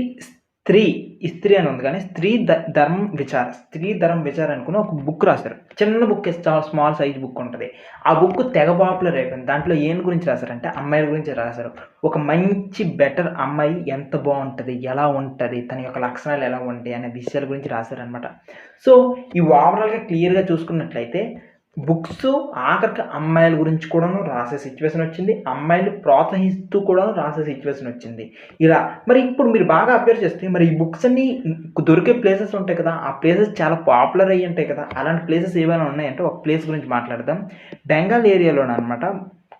అని ఉంది కానీ స్త్రీ ధర్మ విచార్ అనుకుని ఒక బుక్ రాశారు. చిన్న బుక్ చాలా స్మాల్ సైజ్ బుక్ ఉంటది. ఆ బుక్ తెగ పాపులర్ అయిపోయింది. దాంట్లో ఏం గురించి రాశారంటే అమ్మాయిల గురించి రాశారు. ఒక మంచి బెటర్ అమ్మాయి ఎంత బావుంటది? ఎలా ఉంటది? తన యొక్క లక్షణాలు ఎలా ఉంటాయి? అనే విషయాల గురించి రాశారనమాట. సో, ఈ ఓవరాల్‌గా క్లియర్‌గా చూసుకున్నట్లయితే బుక్స్ ఆఖరికి అమ్మాయిల గురించి కూడాను రాసే సిట్యుయేషన్ వచ్చింది. అమ్మాయిల్ని ప్రోత్సహిస్తూ కూడాను రాసే సిట్యుయేషన్ వచ్చింది. ఇలా మరి ఇప్పుడు మీరు బాగా అబ్జర్వ్ చేస్తే మరి ఈ బుక్స్ అన్నీ దొరికే ప్లేసెస్ ఉంటాయి కదా! ఆ ప్లేసెస్ చాలా పాపులర్ అయ్యి ఉంటాయి కదా! అలాంటి ప్లేసెస్ ఏవైనా ఉన్నాయంటే ఒక ప్లేస్ గురించి మాట్లాడదాం. బెంగాల్ ఏరియాలోననమాట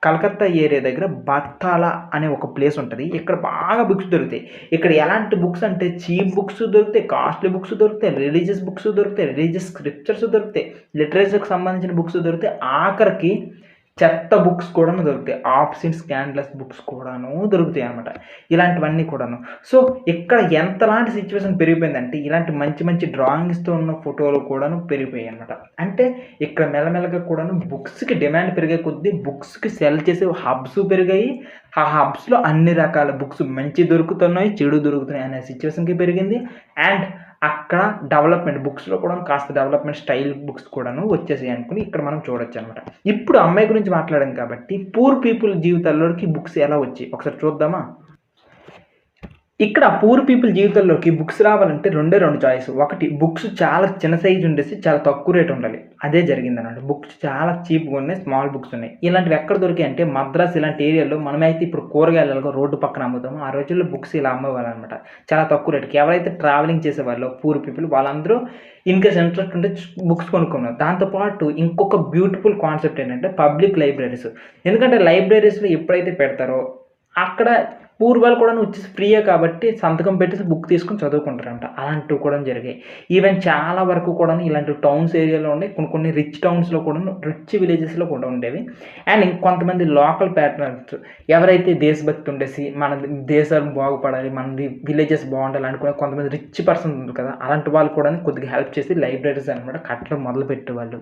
కలకత్తా ఏరియా దగ్గర బత్తాలా అనే ఒక ప్లేస్ ఉంటది. ఇక్కడ బాగా బుక్స్ దొరుకుతాయి. ఇక్కడ ఎలాంటి బుక్స్ అంటే చీప్ బుక్స్ దొరుకుతాయి, కాస్ట్‌లీ బుక్స్ దొరుకుతాయి, రిలీజియస్ బుక్స్ దొరుకుతాయి, రిలీజియస్ స్క్రిప్చర్స్ దొరుకుతాయి, లిటరేచర్‌కి సంబంధించిన బుక్స్ దొరుకుతాయి. ఆఖరికి చెత్త బుక్స్ కూడాను దొరుకుతాయి. ఆబ్సెంట్ స్కాండలస్ బుక్స్ కూడాను దొరుకుతాయనమాట. ఇలాంటివన్నీ కూడాను. సో, ఇక్కడ ఎంతలాంటి సిట్యుయేషన్ పెరిగిపోయిందంటే ఇలాంటి మంచి మంచి డ్రాయింగ్స్‌తో ఉన్న ఫోటోలు కూడాను పెరిగిపోయాయనమాట. అంటే ఇక్కడ మెల్లమెల్లగా కూడాను బుక్స్‌కి డిమాండ్ పెరిగే కొద్దీ బుక్స్‌కి సెల్ చేసే హబ్స్ పెరిగాయి. ఆ హబ్స్‌లో అన్ని రకాల బుక్స్ మంచి దొరుకుతున్నాయి, చెడు దొరుకుతున్నాయి అనే సిట్యుయేషన్‌కి పెరిగింది. అండ్ అక్కడ డెవలప్‌మెంట్ బుక్స్‌లో కూడా కాస్త డెవలప్‌మెంట్ స్టైల్ బుక్స్ కూడాను వచ్చేసాయి అనుకుని ఇక్కడ మనం చూడొచ్చనమాట. ఇప్పుడు అమ్మాయి గురించి మాట్లాడాం కాబట్టి పూర్ పీపుల్ జీవితాల్లోకి బుక్స్ ఎలా వచ్చాయి ఒకసారి చూద్దామా? ఇక్కడ పూర్ పీపుల్ జీవితంలోకి బుక్స్ రావాలంటే రెండే 2 చాయిస్. ఒకటి బుక్స్ చాలా చిన్న సైజ్ ఉండేసి చాలా తక్కువ రేట్ ఉండాలి. అదే జరిగిందనమాట. బుక్స్ చాలా చీప్‌గా ఉన్నాయి. స్మాల్ బుక్స్ ఉన్నాయి. ఇలాంటివి ఎక్కడ దొరికాయంటే మద్రాస్ ఇలాంటి ఏరియాలో మనమైతే ఇప్పుడు కూరగాయలు రోడ్డు పక్కన అమ్ముతామో ఆ రోజుల్లో బుక్స్ ఇలా అమ్మేవాళ్ళనమాట. చాలా తక్కువ రేట్‌కి. ఎవరైతే ట్రావెలింగ్ చేసేవాళ్ళో పూర్ పీపుల్ వాళ్ళందరూ ఇన్‌కేస్ ఇంట్రెస్ట్ ఉంటే బుక్స్ కొనుక్కున్నారు. దాంతో పాటు ఇంకొక బ్యూటిఫుల్ కాన్సెప్ట్ ఏంటంటే పబ్లిక్ లైబ్రరీస్. ఎందుకంటే లైబ్రరీస్‌లో ఎప్పుడైతే పెడతారో అక్కడ పూర్ వాళ్ళు కూడాను వచ్చేసి ఫ్రీయే కాబట్టి సంతకం పెట్టేసి బుక్ తీసుకొని చదువుకుంటారంట. అలాంటివి కూడా జరిగాయి. ఈవెన్ చాలా వరకు కూడాను ఇలాంటి టౌన్స్ ఏరియాలో ఉండే కొన్ని రిచ్ టౌన్స్‌లో కూడాను రిచ్ విలేజెస్‌లో కూడా ఉండేవి. అండ్ ఇంకొంతమంది లోకల్ ప్యాట్రన్స్ ఎవరైతే దేశభక్తి ఉండేసి మన దేశాలు బాగుపడాలి, మనది విలేజెస్ బాగుండాలి అనుకునే కొంతమంది రిచ్ పర్సన్స్ ఉంటారు కదా! అలాంటి వాళ్ళు కూడాను కొద్దిగా హెల్ప్ చేసి లైబ్రరీస్ అనమాట కట్టడం మొదలుపెట్టేవాళ్ళు.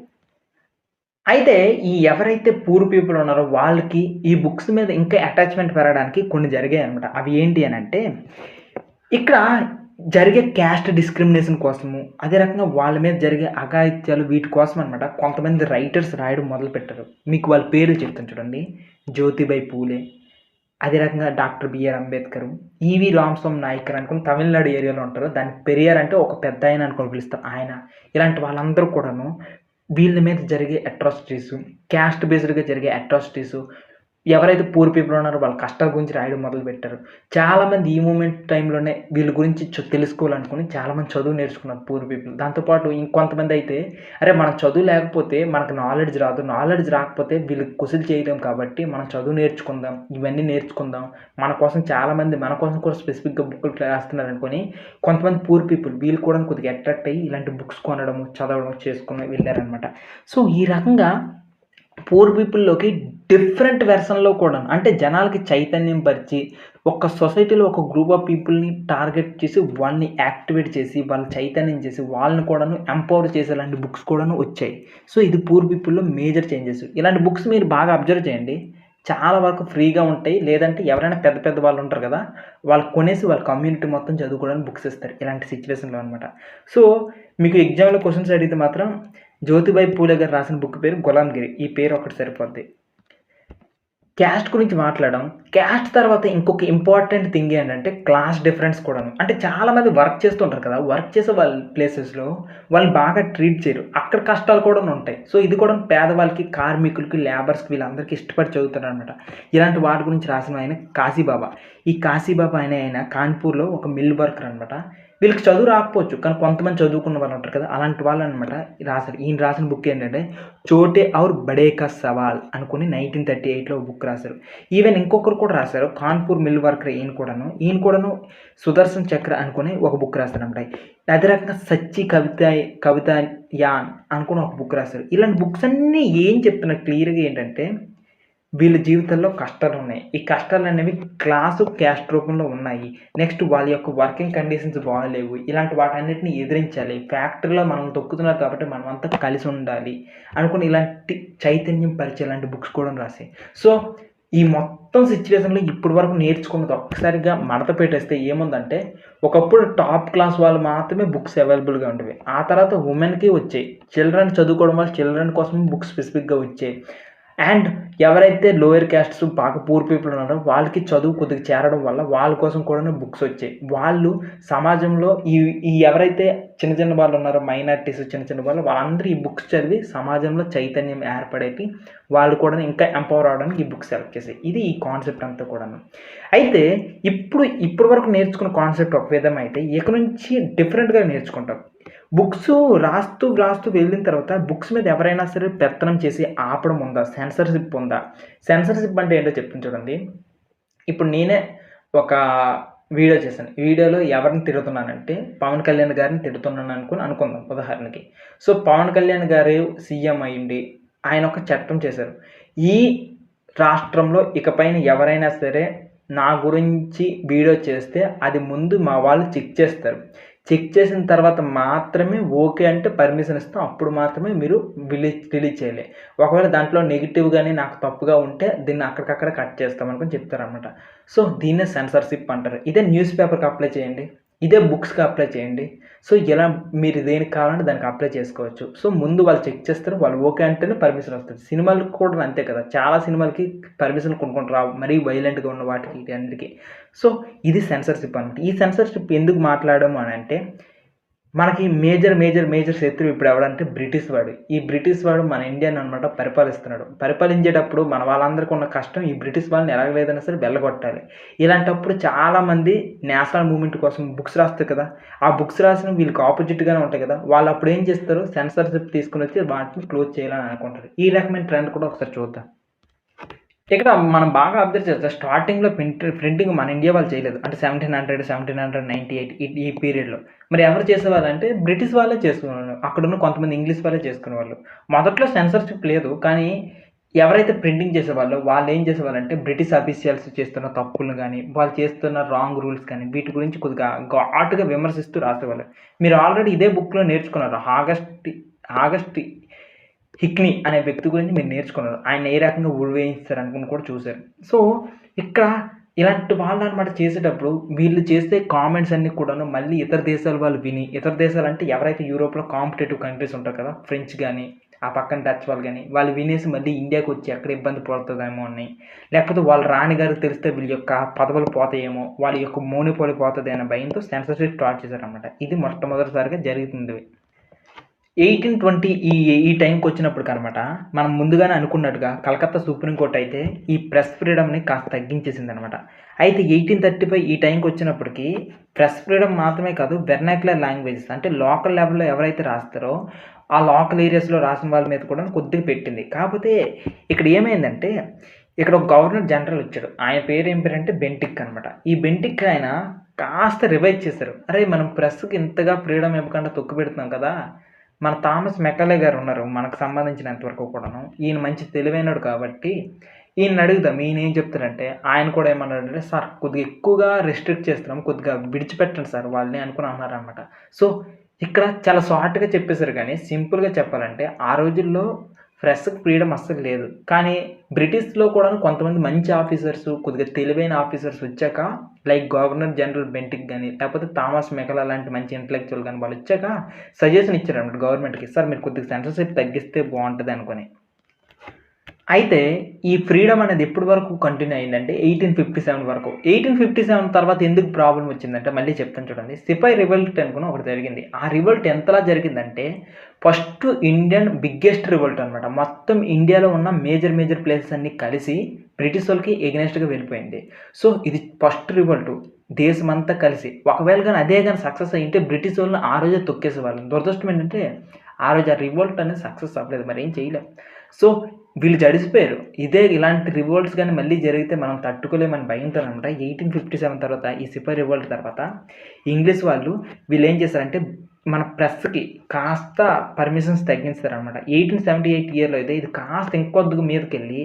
అయితే ఈ ఎవరైతే పూర్ పీపుల్ ఉన్నారో వాళ్ళకి ఈ బుక్స్ మీద ఇంకా అటాచ్‌మెంట్ పెరగడానికి కొన్ని జరిగాయనమాట. అవి ఏంటి అనంటే, ఇక్కడ జరిగే క్యాస్ట్ డిస్క్రిమినేషన్ కోసము, అదే రకంగా వాళ్ళ మీద జరిగే అఘాయిత్యాలు వీటి కోసం అనమాట కొంతమంది రైటర్స్ రాయడం మొదలుపెట్టారు. మీకు వాళ్ళ పేర్లు చెప్తాను చూడండి. జ్యోతిబై పూలే, అదే రకంగా డాక్టర్ బిఆర్ అంబేద్కరు, ఈవి రామస్వామి నాయకర్ అనుకుని తమిళనాడు ఏరియాలో ఉంటారు. దాన్ని పెరియార్ అంటే ఒక పెద్దాయన అనుకోని పిలుస్తాం ఆయన. ఇలాంటి వాళ్ళందరూ కూడాను వీళ్ళ మీద జరిగే అట్రాసిటీసు, క్యాస్ట్ బేస్డ్‌గా జరిగే అట్రాసిటీసు, ఎవరైతే పూర్ పీపుల్ ఉన్నారో వాళ్ళ కష్టాల గురించి రాయడం మొదలుపెట్టారు. చాలామంది ఈ మూమెంట్ టైంలోనే వీళ్ళ గురించి తెలుసుకోవాలనుకుని చాలామంది చదువు నేర్చుకున్నారు పూర్ పీపుల్. దాంతో పాటు ఇంకొంతమందయితే అరే! మనం చదువు లేకపోతే మనకు నాలెడ్జ్ రాదు. నాలెడ్జ్ రాకపోతే వీళ్ళకి కుశలు చేయలేం కాబట్టి మనం చదువు నేర్చుకుందాం. ఇవన్నీ నేర్చుకుందాం. మన కోసం చాలామంది మన కోసం కూడా స్పెసిఫిక్‌గా బుక్కులు రాస్తున్నారనుకోని కొంతమంది పూర్ పీపుల్ వీళ్ళు కూడా కొద్దిగా అట్రాక్ట్ అయ్యి ఇలాంటి బుక్స్ కొనడము, చదవడం చేసుకొని వెళ్ళారనమాట. సో, ఈ రకంగా పూర్ పీపుల్‌లోకి డిఫరెంట్ వెర్షన్‌లో కూడాను అంటే జనాలకి చైతన్యం పరిచి, ఒక సొసైటీలో ఒక గ్రూప్ ఆఫ్ పీపుల్‌ని టార్గెట్ చేసి, వాళ్ళని యాక్టివేట్ చేసి, వాళ్ళని చైతన్యం చేసి, వాళ్ళని కూడాను ఎంపవర్ చేసేలాంటి బుక్స్ కూడాను వచ్చాయి. సో, ఇది పూర్ పీపుల్‌లో మేజర్ చేంజెస్. ఇలాంటి బుక్స్ మీరు బాగా అబ్జర్వ్ చేయండి. చాలా వరకు ఫ్రీగా ఉంటాయి. లేదంటే ఎవరైనా పెద్ద పెద్ద వాళ్ళుంటారు కదా! వాళ్ళు కొనేసి వాళ్ళ కమ్యూనిటీ మొత్తం చదువుకోవడానికి బుక్స్ ఇస్తారు. ఇలాంటి సిట్యుయేషన్‌లో అనమాట. సో, మీకు ఎగ్జామ్‌లో క్వెషన్స్ అడిగితే మాత్రం జ్యోతిబై పూలే గారు రాసిన బుక్ పేరు 'గులాంగిరి'. ఈ పేరు ఒకటి సరిపోద్ది. క్యాస్ట్ గురించి మాట్లాడడం. క్యాస్ట్ తర్వాత ఇంకొక ఇంపార్టెంట్ థింగ్ ఏంటంటే క్లాస్ డిఫరెన్స్ కూడాను. అంటే చాలామంది వర్క్ చేస్తుంటారు కదా! వర్క్ చేసే వాళ్ళ ప్లేసెస్‌లో వాళ్ళు బాగా ట్రీట్ చేయరు. అక్కడ కష్టాలు కూడాను ఉంటాయి. సో, ఇది కూడా పేదవాళ్ళకి, కార్మికులకి, లేబర్స్‌కి వీళ్ళందరికీ ఇష్టపడి చదువుతారనమాట. ఇలాంటి వాటి గురించి రాసిన ఆయన కాశీబాబా. ఈ కాశీబాబా ఆయన కాన్పూర్‌లో ఒక మిల్ వర్కర్ అనమాట. వీళ్ళకి చదువు రాకపోవచ్చు. కానీ కొంతమంది చదువుకున్న వాళ్ళు ఉంటారు కదా! అలాంటి వాళ్ళనమాట రాసారు. ఈయన రాసిన బుక్ ఏంటంటే 'చోటే ఔర్ బడే కా సవాల్' అనుకుని 1938లో బుక్ రాశారు. ఈవెన్ ఇంకొకరు కూడా రాశారు. కాన్పూర్ మిల్ వర్కర్ ఈయన కూడాను 'సుదర్శన్ చక్ర' అనుకుని ఒక బుక్ రాశారనమాట. అదే రకంగా 'సచ్చి కవితాయాన్' అనుకుని ఒక బుక్ రాశారు. ఇలాంటి బుక్స్ అన్నీ ఏం చెప్తున్నాయి క్లియర్‌గా ఏంటంటే వీళ్ళ జీవితంలో కష్టాలున్నాయి. ఈ కష్టాలనేవి క్లాసు, క్యాస్ట్ రూపంలో ఉన్నాయి. నెక్స్ట్ వాళ్ళ యొక్క వర్కింగ్ కండిషన్స్ బాలేవు. ఇలాంటి వాటన్నిటిని ఎదిరించాలి. ఫ్యాక్టరీలో మనం తొక్కుతున్నారు కాబట్టి మనమంతా కలిసుండాలి అనుకుని ఇలాంటి చైతన్యం పరిచేలాంటి బుక్స్ కూడా రాశాయి. సో, ఈ మొత్తం సిట్యుయేషన్‌లో ఇప్పటి వరకు నేర్చుకున్నది ఒక్కసారిగా మడత పెట్టేస్తే ఏముందంటే, ఒకప్పుడు టాప్ క్లాస్ వాళ్ళు మాత్రమే బుక్స్ అవైలబుల్‌గా ఉండేవి. ఆ తర్వాత వుమెన్‌కి వచ్చాయి. చిల్డ్రన్ చదువుకోవడం వల్ల చిల్డ్రన్ కోసం బుక్స్ స్పెసిఫిక్‌గా వచ్చాయి. అండ్ ఎవరైతే లోయర్ క్యాస్ట్స్ బాగా పూర్ పీపుల్ ఉన్నారో వాళ్ళకి చదువు కొద్దిగా చేరడం వల్ల వాళ్ళ కోసం కూడాను బుక్స్ వచ్చాయి. వాళ్ళు సమాజంలో ఈ ఈ ఎవరైతే చిన్న చిన్న వాళ్ళు ఉన్నారో మైనారిటీస్ చిన్న చిన్న వాళ్ళు వాళ్ళందరూ ఈ బుక్స్ చదివి సమాజంలో చైతన్యం ఏర్పడేటి వాళ్ళు కూడా ఇంకా ఎంపవర్ అవ్వడానికి ఈ బుక్స్ సెలెక్ట్ చేసాయి. ఇది ఈ కాన్సెప్ట్ అంతా కూడాను. అయితే ఇప్పటి వరకు నేర్చుకున్న కాన్సెప్ట్ ఒక విధం అయితే ఇక నుంచి డిఫరెంట్‌గా నేర్చుకుంటాం. బుక్స్ వ్రాస్తూ వెళ్ళిన తర్వాత బుక్స్ మీద ఎవరైనా సరే పెత్తనం చేసి ఆపడం ఉందా? సెన్సార్‌షిప్ ఉందా? సెన్సార్‌షిప్ అంటే ఏంటో చెప్తాను చూడండి. ఇప్పుడు నేనే ఒక వీడియో చేశాను. వీడియోలో ఎవరిని తిడుతున్నానంటే పవన్ కళ్యాణ్ గారిని తిడుతున్నాను అనుకుందాం ఉదాహరణకి. సో, పవన్ కళ్యాణ్ గారు సీఎం అయ్యుండి ఆయన ఒక చట్టం చేశారు. ఈ రాష్ట్రంలో ఇకపైన ఎవరైనా సరే నా గురించి వీడియో చేస్తే అది ముందు మా వాళ్ళు చెక్ చేస్తారు. చెక్ చేసిన తర్వాత మాత్రమే ఓకే అంటే పర్మిషన్ ఇస్తాం. అప్పుడు మాత్రమే మీరు రిలీజ్ చేయాలి. ఒకవేళ దాంట్లో నెగెటివ్ గాని నాకు తప్పుగా ఉంటే దీన్ని అక్కడికక్కడ కట్ చేస్తాం అనుకుని చెప్తారనమాట. సో, దీన్నే సెన్సార్‌షిప్ అంటారు. ఇదే న్యూస్ పేపర్‌కి అప్లై చేయండి. ఇదే బుక్స్‌కి అప్లై చేయండి. సో, ఇలా మీరు దేనికి కావాలంటే దానికి అప్లై చేసుకోవచ్చు. సో, ముందు వాళ్ళు చెక్ చేస్తారు. వాళ్ళు ఓకే అంటేనే పర్మిషన్ వస్తది. సినిమాలకు కూడా అంతే కదా! చాలా సినిమాలకి పర్మిషన్‌లు కొన్ని రావు. మరీ వైలెంట్‌గా ఉన్న వాటికి వీటన్నిటికి. సో, ఇది సెన్సార్‌షిప్ అనమాట. ఈ సెన్సార్‌షిప్ ఎందుకు మాట్లాడాము అనంటే, మనకి మేజర్ శత్రువు ఇప్పుడు ఎవడంటే బ్రిటిష్ వాడు. ఈ బ్రిటిష్ వాడు మన ఇండియాని అనమాట పరిపాలిస్తున్నాడు. పరిపాలించేటప్పుడు మన వాళ్ళందరికీ ఉన్న కష్టం ఈ బ్రిటిష్ వాళ్ళని ఎలాగలేదైనా సరే వెళ్ళగొట్టాలి. ఇలాంటప్పుడు చాలామంది నేషనల్ మూవ్‌మెంట్ కోసం బుక్స్ రాస్తారు కదా! ఆ బుక్స్ రాసినవి వీళ్ళకి ఆపోజిట్‌గానే ఉంటాయి కదా! వాళ్ళప్పుడు ఏం చేస్తారు సెన్సార్‌షిప్ తీసుకొనొచ్చి వాటిని క్లోజ్ చేయాలని అనుకుంటారు. ఈ రకమైన ట్రెండ్ కూడా ఒకసారి చూద్దాం. ఇక్కడ మనం బాగా అబ్జర్వ్ చేస్తే స్టార్టింగ్‌లో ప్రింటింగ్ మన ఇండియా వాళ్ళు చేయలేదు. అంటే 1798 ఈ పీరియడ్‌లో. మరి ఎవరు చేసేవాళ్ళంటే బ్రిటిష్ వాళ్ళే చేసుకునేవాళ్ళు. అక్కడున్న కొంతమంది ఇంగ్లీష్ వాళ్ళే చేసుకునేవాళ్ళు. మొదట్లో సెన్సార్‌షిప్ లేదు. కానీ ఎవరైతే ప్రింటింగ్ చేసేవాళ్ళో వాళ్ళేం చేసేవాళ్ళంటే బ్రిటిష్ అఫీషియల్స్ చేస్తున్న తప్పులను గాని, వాళ్ళు చేస్తున్న రాంగ్ రూల్స్ కానీ వీటి గురించి కొద్దిగా ఘాటుగా విమర్శిస్తూ రాసేవాళ్ళు. మీరు ఆల్రెడీ ఇదే బుక్‌లో నేర్చుకున్నారు. ఆగస్ట్ హిక్నీ అనే వ్యక్తి గురించి మీరు నేర్చుకున్నారు. ఆయన ఏ రకంగా ఉరివేయిస్తారనుకుని కూడా చూసారు. సో, ఇక్కడ ఇలాంటి వాళ్ళనమాట చేసేటప్పుడు వీళ్ళు చేసే కామెంట్స్ అన్నీ కూడాను మళ్ళీ ఇతర దేశాల వాళ్ళు విని, ఇతర దేశాలంటే ఎవరైతే యూరోప్‌లో కాంపిటేటివ్ కంట్రీస్ ఉంటారు కదా! ఫ్రెంచ్ గాని, ఆ పక్కన డచ్ వాళ్ళు గాని, వాళ్ళు వినేసి మళ్ళీ ఇండియాకొచ్చి ఎక్కడ ఇబ్బంది పడుతదేమో అని, లేకపోతే వాళ్ళ రాణి గారికి తెలిస్తే వీళ్ళ యొక్క పదవులు పోతాయేమో, వాళ్ళ యొక్క మోనోపోలి పోతది అనే భయంతో సెన్సార్‌షిప్ స్టార్ట్ చేశారనమాట. ఇది మొట్టమొదటిసారిగా జరుగుతుంది. 1820 ఈ టైంకొచ్చినప్పటికనమాట, మనం ముందుగానే అనుకున్నట్టుగా కలకత్తా సుప్రీం కోర్ట్ అయితే ఈ ప్రెస్ ఫ్రీడమ్‌ని కాస్త తగ్గించేసిందనమాట. అయితే 1835 ఈ టైంకొచ్చినప్పటికి ప్రెస్ ఫ్రీడమ్ మాత్రమే కాదు, వెర్నాక్యులర్ లాంగ్వేజెస్ అంటే లోకల్ లెవెల్‌లో ఎవరైతే రాస్తారో, ఆ లోకల్ ఏరియాస్‌లో రాసిన వాళ్ళ మీద కూడా కొద్దిగా పెట్టింది. కాపోతే ఇక్కడ ఏమైందంటే, ఇక్కడ ఒక గవర్నర్ జనరల్ వచ్చాడు. ఆయన పేరు ఏం పేరంటే బెంటిక్ అనమాట. ఈ బెంటిక్ ఆయన కాస్త రివైజ్ చేశారు. అరేయ్! మనం ప్రెస్‌కి ఇంతగా ఫ్రీడమ్ ఇవ్వకుండా తొక్కిపెడుతున్నాం కదా! మన థామస్ మెకాలే గారు ఉన్నారు. మనకు సంబంధించినంత వరకు కూడాను. ఈయన మంచి తెలివైనోడు కాబట్టి ఈయన్ని అడుగుదాం. ఈయన ఏం చెప్తారంటే ఆయన కూడా ఏమన్నాడంటే, "సార్ కొద్దిగా ఎక్కువగా రెస్ట్రిక్ట్ చేస్తున్నాం. కొద్దిగా విడిచిపెట్టండి సార్ వాళ్ళని" అనుకుని అన్నారనమాట. సో, ఇక్కడ చాలా షార్ట్‌గా చెప్పేసారు గానీ సింపుల్‌గా చెప్పాలంటే ఆ రోజుల్లో ప్రెస్‌కి ఫ్రీడమ్ అస్సలు లేదు. కానీ బ్రిటిష్‌లో కూడాను కొంతమంది మంచి ఆఫీసర్స్, కొద్దిగా తెలివైన ఆఫీసర్స్ వచ్చాక లైక్ గవర్నర్ జనరల్ బెంటిక్ గాని, లేకపోతే థామస్ మెకలా లాంటి మంచి ఇంటలెక్చువల్ గాని వాళ్ళొచ్చాక సజెషన్ ఇచ్చారన్నమాట గవర్నమెంట్‌కి. సార్ మీరు కొద్దిగా సెన్సార్‌షిప్ తగ్గిస్తే బావుంటది అనుకోని. అయితే ఈ ఫ్రీడమ్ అనేది ఎప్పటి వరకు కంటిన్యూ అయిందంటే 1857 వరకు. 1857 తర్వాత ఎందుకు ప్రాబ్లమ్ వచ్చిందంటే మళ్ళీ చెప్తాను చూడండి. సిపాయి రివోల్ట్ అనుకుని ఒకటి జరిగింది. ఆ రివోల్ట్ ఎంతలా జరిగిందంటే ఫస్ట్ ఇండియన్ బిగ్గెస్ట్ రివోల్ట్ అనమాట. మొత్తం ఇండియాలో ఉన్న మేజర్ ప్లేసెస్ అన్నీ కలిసి బ్రిటిష్ వాళ్ళకి ఎగనెస్ట్‌గా వెళ్ళిపోయింది. సో, ఇది ఫస్ట్ రివోల్ట్. దేశమంతా కలిసి. ఒకవేళ గాని అదే గాని సక్సెస్ అయ్యుంటే బ్రిటిష్ వాళ్ళని ఆ రోజే తొక్కేసేవాళ్ళం. దురదృష్టం ఏంటంటే ఆ రోజు ఆ రివోల్ట్ అనేది సక్సెస్ అవ్వలేదు. మరేం చేయలేం. సో, వీళ్ళు జడిసిపోయారు. ఇలాంటి రివోల్ట్స్ గాని మళ్ళీ జరిగితే మనం తట్టుకోలేమని భయంతోననమాట 1857 తర్వాత ఈ సిపాయి రివోల్ట్ తర్వాత ఇంగ్లీష్ వాళ్ళు వీళ్ళేం చేశారంటే మన ప్రెస్‌కి కాస్త పర్మిషన్స్ తగ్గించారనమాట. 1878 ఇయర్‌లో అయితే ఇది కాస్త ఇంకొద్దిగా మీదకెళ్ళి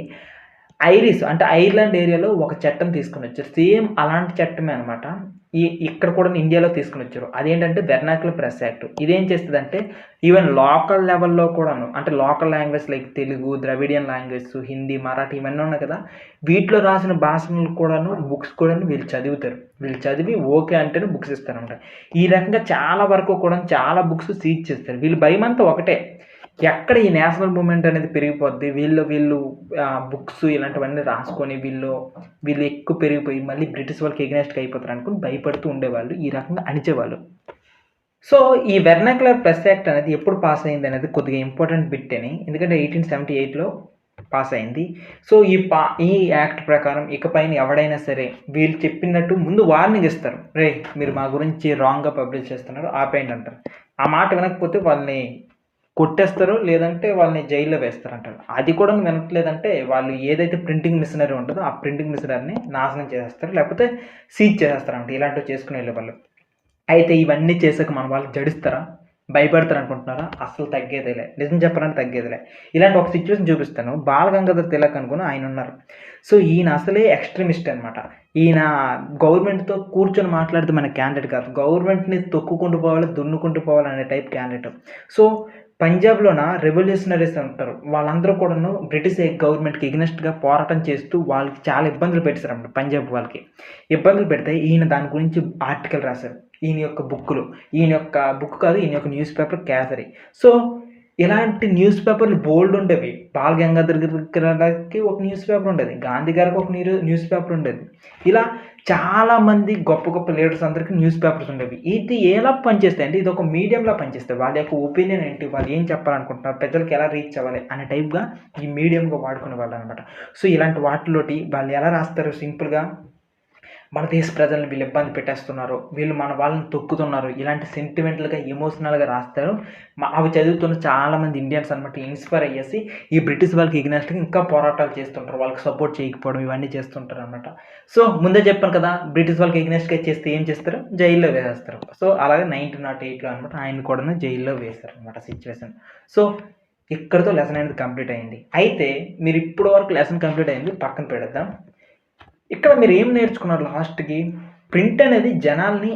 అంటే ఐర్లాండ్ ఏరియాలో ఒక చట్టం తీసుకొనొచ్చారు. సేమ్ అలాంటి చట్టమే అనమాట. ఇక్కడ కూడా ఇండియాలో తీసుకొనొచ్చారు. అదేంటంటే వెర్నాక్యులర్ ప్రెస్ యాక్ట్. ఇదేం చేస్తదంటే ఈవెన్ లోకల్ లెవెల్‌లో కూడాను అంటే local language like Telugu, Dravidian languages, Hindi, Marathi ఇవన్నీ ఉన్నాయి కదా! వీటిలో రాసిన భాషలను కూడాను బుక్స్ కూడాను వీళ్ళు చదువుతారు. వీళ్ళు చదివి ఓకే అంటేనే బుక్స్ ఇస్తారనమాట. ఈ రకంగా చాలా వరకు కూడా చాలా బుక్స్ సీజ్ చేస్తారు. వీళ్ళ భయమంతా ఒకటే. ఎక్కడ ఈ నేషనల్ మూవ్‌మెంట్ అనేది పెరిగిపోద్ది. వీళ్ళు బుక్స్ ఇలాంటివన్నీ రాసుకొని వీళ్ళు ఎక్కువ పెరిగిపోయి మళ్ళీ బ్రిటిష్ వాళ్ళకి ఎగనెస్ట్‌గా అయిపోతారనుకుని భయపడుతూ ఉండేవాళ్ళు. ఈ రకంగా అణిచేవాళ్ళు. సో, ఈ వెర్నాక్యులర్ ప్రెస్ యాక్ట్ అనేది ఎప్పుడు పాస్ అయిందనేది కొద్దిగా ఇంపార్టెంట్ బిట్టేని. ఎందుకంటే 1878లో పాస్ అయింది. సో, ఈ యాక్ట్ ప్రకారం ఇకపైన ఎవడైనా సరే వీళ్ళు చెప్పినట్టు ముందు వార్నింగ్ ఇస్తారు. "రేయ్! మీరు మా గురించి రాంగ్‌గా పబ్లిష్ చేస్తున్నారు ఆపేయండి" అంటారు. ఆ మాట వినకపోతే వాళ్ళని కొట్టేస్తారు. లేదంటే వాళ్ళని జైల్‌లో వేస్తారంటారు. అది కూడా వినట్లేదంటే వాళ్ళు ఏదైతే ప్రింటింగ్ మిషనరీ ఉంటదో ఆ ప్రింటింగ్ మిషనరీని నాశనం చేసేస్తారు. లేకపోతే సీజ్ చేసేస్తారన్నమాట. ఇలాంటివి చేసుకొని వెళ్ళేవాళ్ళు. అయితే ఇవన్నీ చేసాక మన వాళ్ళు జడిస్తారా? భయపడతారనుకుంటున్నారా? అస్సలు తగ్గేదేలే. నిజం చెప్పాలంటే తగ్గేదిలే. ఇలాంటి ఒక సిట్యుయేషన్ చూపిస్తాను. బాలగంగాధర్ తిలక్ అనుకుని ఆయనున్నారు. సో, ఈయన అసలే ఎక్స్‌ట్రీమిస్ట్ అనమాట. ఈయన గవర్నమెంట్‌తో కూర్చొని మాట్లాడితే మన క్యాండిడేట్ కాదు. గవర్నమెంట్‌ని తొక్కుకుంటూ పోవాలి, దున్నుకుంటూ పోవాలనే టైప్ క్యాండిడేట్. సో, పంజాబ్‌లోన రెవల్యూషనరీస్ ఉంటారు. వాళ్ళందరూ కూడాను బ్రిటిష్ గవర్నమెంట్‌కి ఎగనెస్ట్‌గా పోరాటం చేస్తూ వాళ్ళకి చాలా ఇబ్బందులు పెట్టేసారన్నమాట పంజాబ్ వాళ్ళకి. ఇబ్బందులు పెడితే ఈయన దాని గురించి ఆర్టికల్ రాశారు. ఈయన యొక్క బుక్కులు. ఈయన యొక్క బుక్ కాదు, ఈయన యొక్క న్యూస్ పేపర్ 'కేసరి'. సో, ఇలాంటి న్యూస్ పేపర్‌లు బోలెడుండేవి. 'బాల గంగాధర్' గారికి ఒక న్యూస్ పేపర్ ఉండేది. 'గాంధీ' గారికి ఒక న్యూస్ పేపర్ ఉండేది. ఇలా చాలామంది గొప్ప గొప్ప లీడర్స్ అందరికి న్యూస్ పేపర్స్ ఉండేవి. ఇది ఎలా పనిచేస్తాయంటే ఇదొక మీడియంలా పనిచేస్తాయి. వాళ్ళ యొక్క ఒపీనియన్ ఏంటి? వాళ్ళు ఏం చెప్పాలనుకుంటున్నారు? ప్రజలకి ఎలా రీచ్ అవ్వాలి? అనే టైప్‌గా ఈ మీడియంగా వాడుకునేవాళ్ళనమాట. సో, ఇలాంటి వాటిలోటి వాళ్ళు ఎలా రాస్తారు సింపుల్‌గా మన దేశ ప్రజల్ని వీళ్ళు ఇబ్బంది పెట్టేస్తున్నారు, వీళ్ళు మన వాళ్ళని తొక్కుతున్నారు, ఇలాంటి సెంటిమెంటల్‌గా, ఎమోషనల్‌గా రాస్తారు. అవి చదువుతున్న చాలామంది ఇండియన్స్ అనమాట ఇన్‌స్పైర్ అయ్యేసి ఈ బ్రిటిష్ వాళ్ళకి ఎగనెస్ట్‌గా ఇంకా పోరాటాలు చేస్తుంటారు. వాళ్ళకి సపోర్ట్ చేయకపోవడం ఇవన్నీ చేస్తుంటారనమాట. సో, ముందే చెప్పాను కదా! బ్రిటిష్ వాళ్ళకి ఎగనెస్ట్‌గా చేస్తే ఏం చేస్తారు? జైల్‌లో వేసేస్తారు. సో, అలాగే 1908లో అనమాట ఆయన్ని కూడాను జైల్‌లో వేశారనమాట సిట్యుయేషన్. సో, ఇక్కడితో లెసన్ అనేది కంప్లీట్ అయింది. అయితే మీరు ఇప్పటి వరకు లెసన్ కంప్లీట్ అయింది పక్కన పెడేద్దాం. ఇక్కడ మీరేం నేర్చుకున్నారు లాస్ట్‌కి? ప్రింట్ అనేది జనాల్ని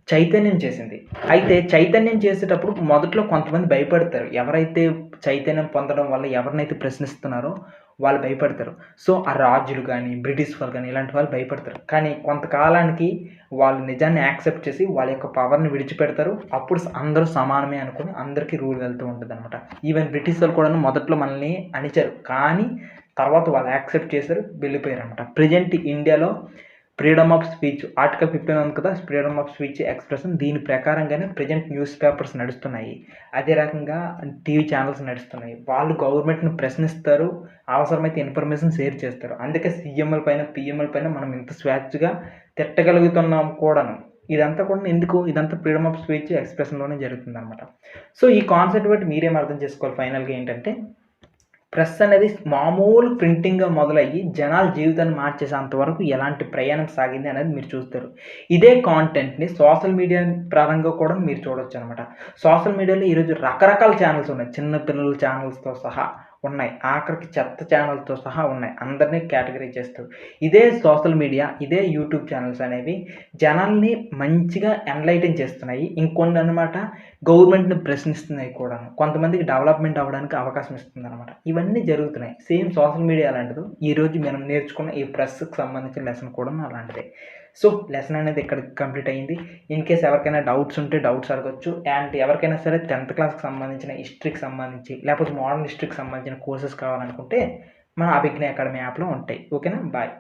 చైతన్యం చేసింది. అయితే చైతన్యం చేసేటప్పుడు మొదట్లో కొంతమంది భయపడతారు. ఎవరైతే చైతన్యం పొందడం వల్ల ఎవరినైతే ప్రశ్నిస్తున్నారో వాళ్ళు భయపడతారు. సో, ఆ రాజులు గాని, బ్రిటిష్ వాళ్ళు గాని ఇలాంటి వాళ్ళు భయపడతారు. కానీ కొంతకాలానికి వాళ్ళు నిజాన్ని యాక్సెప్ట్ చేసి వాళ్ళ యొక్క పవర్‌ని విడిచిపెడతారు. అప్పుడు అందరూ సమానమే అనుకుని అందరికీ రూల్ వెళ్తూ ఉంటదనమాట. ఈవెన్ బ్రిటిష్ వాళ్ళు కూడాను మొదట్లో మనల్ని అణిచారు. కానీ తర్వాత వాళ్ళు యాక్సెప్ట్ చేశారు, వెళ్ళిపోయారనమాట. ప్రెజెంట్ ఇండియాలో ఫ్రీడమ్ ఆఫ్ స్పీచ్ ఆర్టికల్ 15 ఉంది కదా! ఫ్రీడమ్ ఆఫ్ స్పీచ్ ఎక్స్‌ప్రెషన్ దీని ప్రకారంగానే ప్రెజెంట్ న్యూస్ పేపర్స్ నడుస్తున్నాయి. అదే రకంగా టీవీ ఛానెల్స్ నడుస్తున్నాయి. వాళ్ళు గవర్నమెంట్‌ని ప్రశ్నిస్తారు. అవసరమైతే ఇన్ఫర్మేషన్ షేర్ చేస్తారు. అందుకే సీఎంల పైన, పీఎంల పైన మనం ఇంత స్వేచ్ఛగా తిట్టగలుగుతున్నాం కూడాను. ఇదంతా కూడా ఎందుకు? ఇదంతా ఫ్రీడమ్ ఆఫ్ స్పీచ్ ఎక్స్‌ప్రెషన్‌లోనే జరుగుతుందనమాట. సో, ఈ కాన్సెప్ట్ బట్టి మీరేం అర్థం చేసుకోవాలి ఫైనల్‌గా ఏంటంటే ప్రెస్ అనేది మామూలు ప్రింటింగ్‌గా మొదలయ్యి జనాల జీవితాన్ని మార్చేసేంత వరకు ఎలాంటి ప్రయాణం సాగింది అనేది మీరు చూస్తారు. ఇదే కాంటెంట్‌ని సోషల్ మీడియా పరంగా కూడా మీరు చూడొచ్చనమాట. సోషల్ మీడియాలో ఈరోజు రకరకాల ఛానెల్స్ ఉన్నాయి. చిన్న పిల్లల ఛానెల్స్‌తో సహా ఉన్నాయి. ఆఖరికి చెత్త ఛానెల్‌తో సహా ఉన్నాయి. అందరిని కేటగరీ చేస్తూ. ఇదే సోషల్ మీడియా, ఇదే యూట్యూబ్ ఛానెల్స్ అనేవి జనాల్ని మంచిగా ఎన్‌లైటెన్ చేస్తున్నాయి. ఇంకొన్ని అన్నమాట గవర్నమెంట్‌ని ప్రశ్నిస్తున్నాయి కూడాను. కొంతమందికి డెవలప్‌మెంట్ అవ్వడానికి అవకాశం ఇస్తుందనమాట. ఇవన్నీ జరుగుతున్నాయి. సేమ్ సోషల్ మీడియా అలాంటిది. ఈరోజు మనం నేర్చుకున్న ఈ ప్రెస్‌కి సంబంధించిన లెసన్ కూడాను అలాంటిదే. సో, లెసన్ అనేది ఇక్కడికి కంప్లీట్ అయింది. ఇన్‌కేస్ ఎవరికైనా డౌట్స్ ఉంటే డౌట్స్ అడగొచ్చు. అండ్ ఎవరికైనా సరే 10th క్లాస్‌కి సంబంధించిన హిస్టరీకి సంబంధించి లేకపోతే మోడర్న్ హిస్టరీకి సంబంధించిన కోర్సెస్ కావాలనుకుంటే మన అభిజ్ఞ అకాడమీ యాప్‌లో ఉంటాయి. ఓకేనా? బాయ్.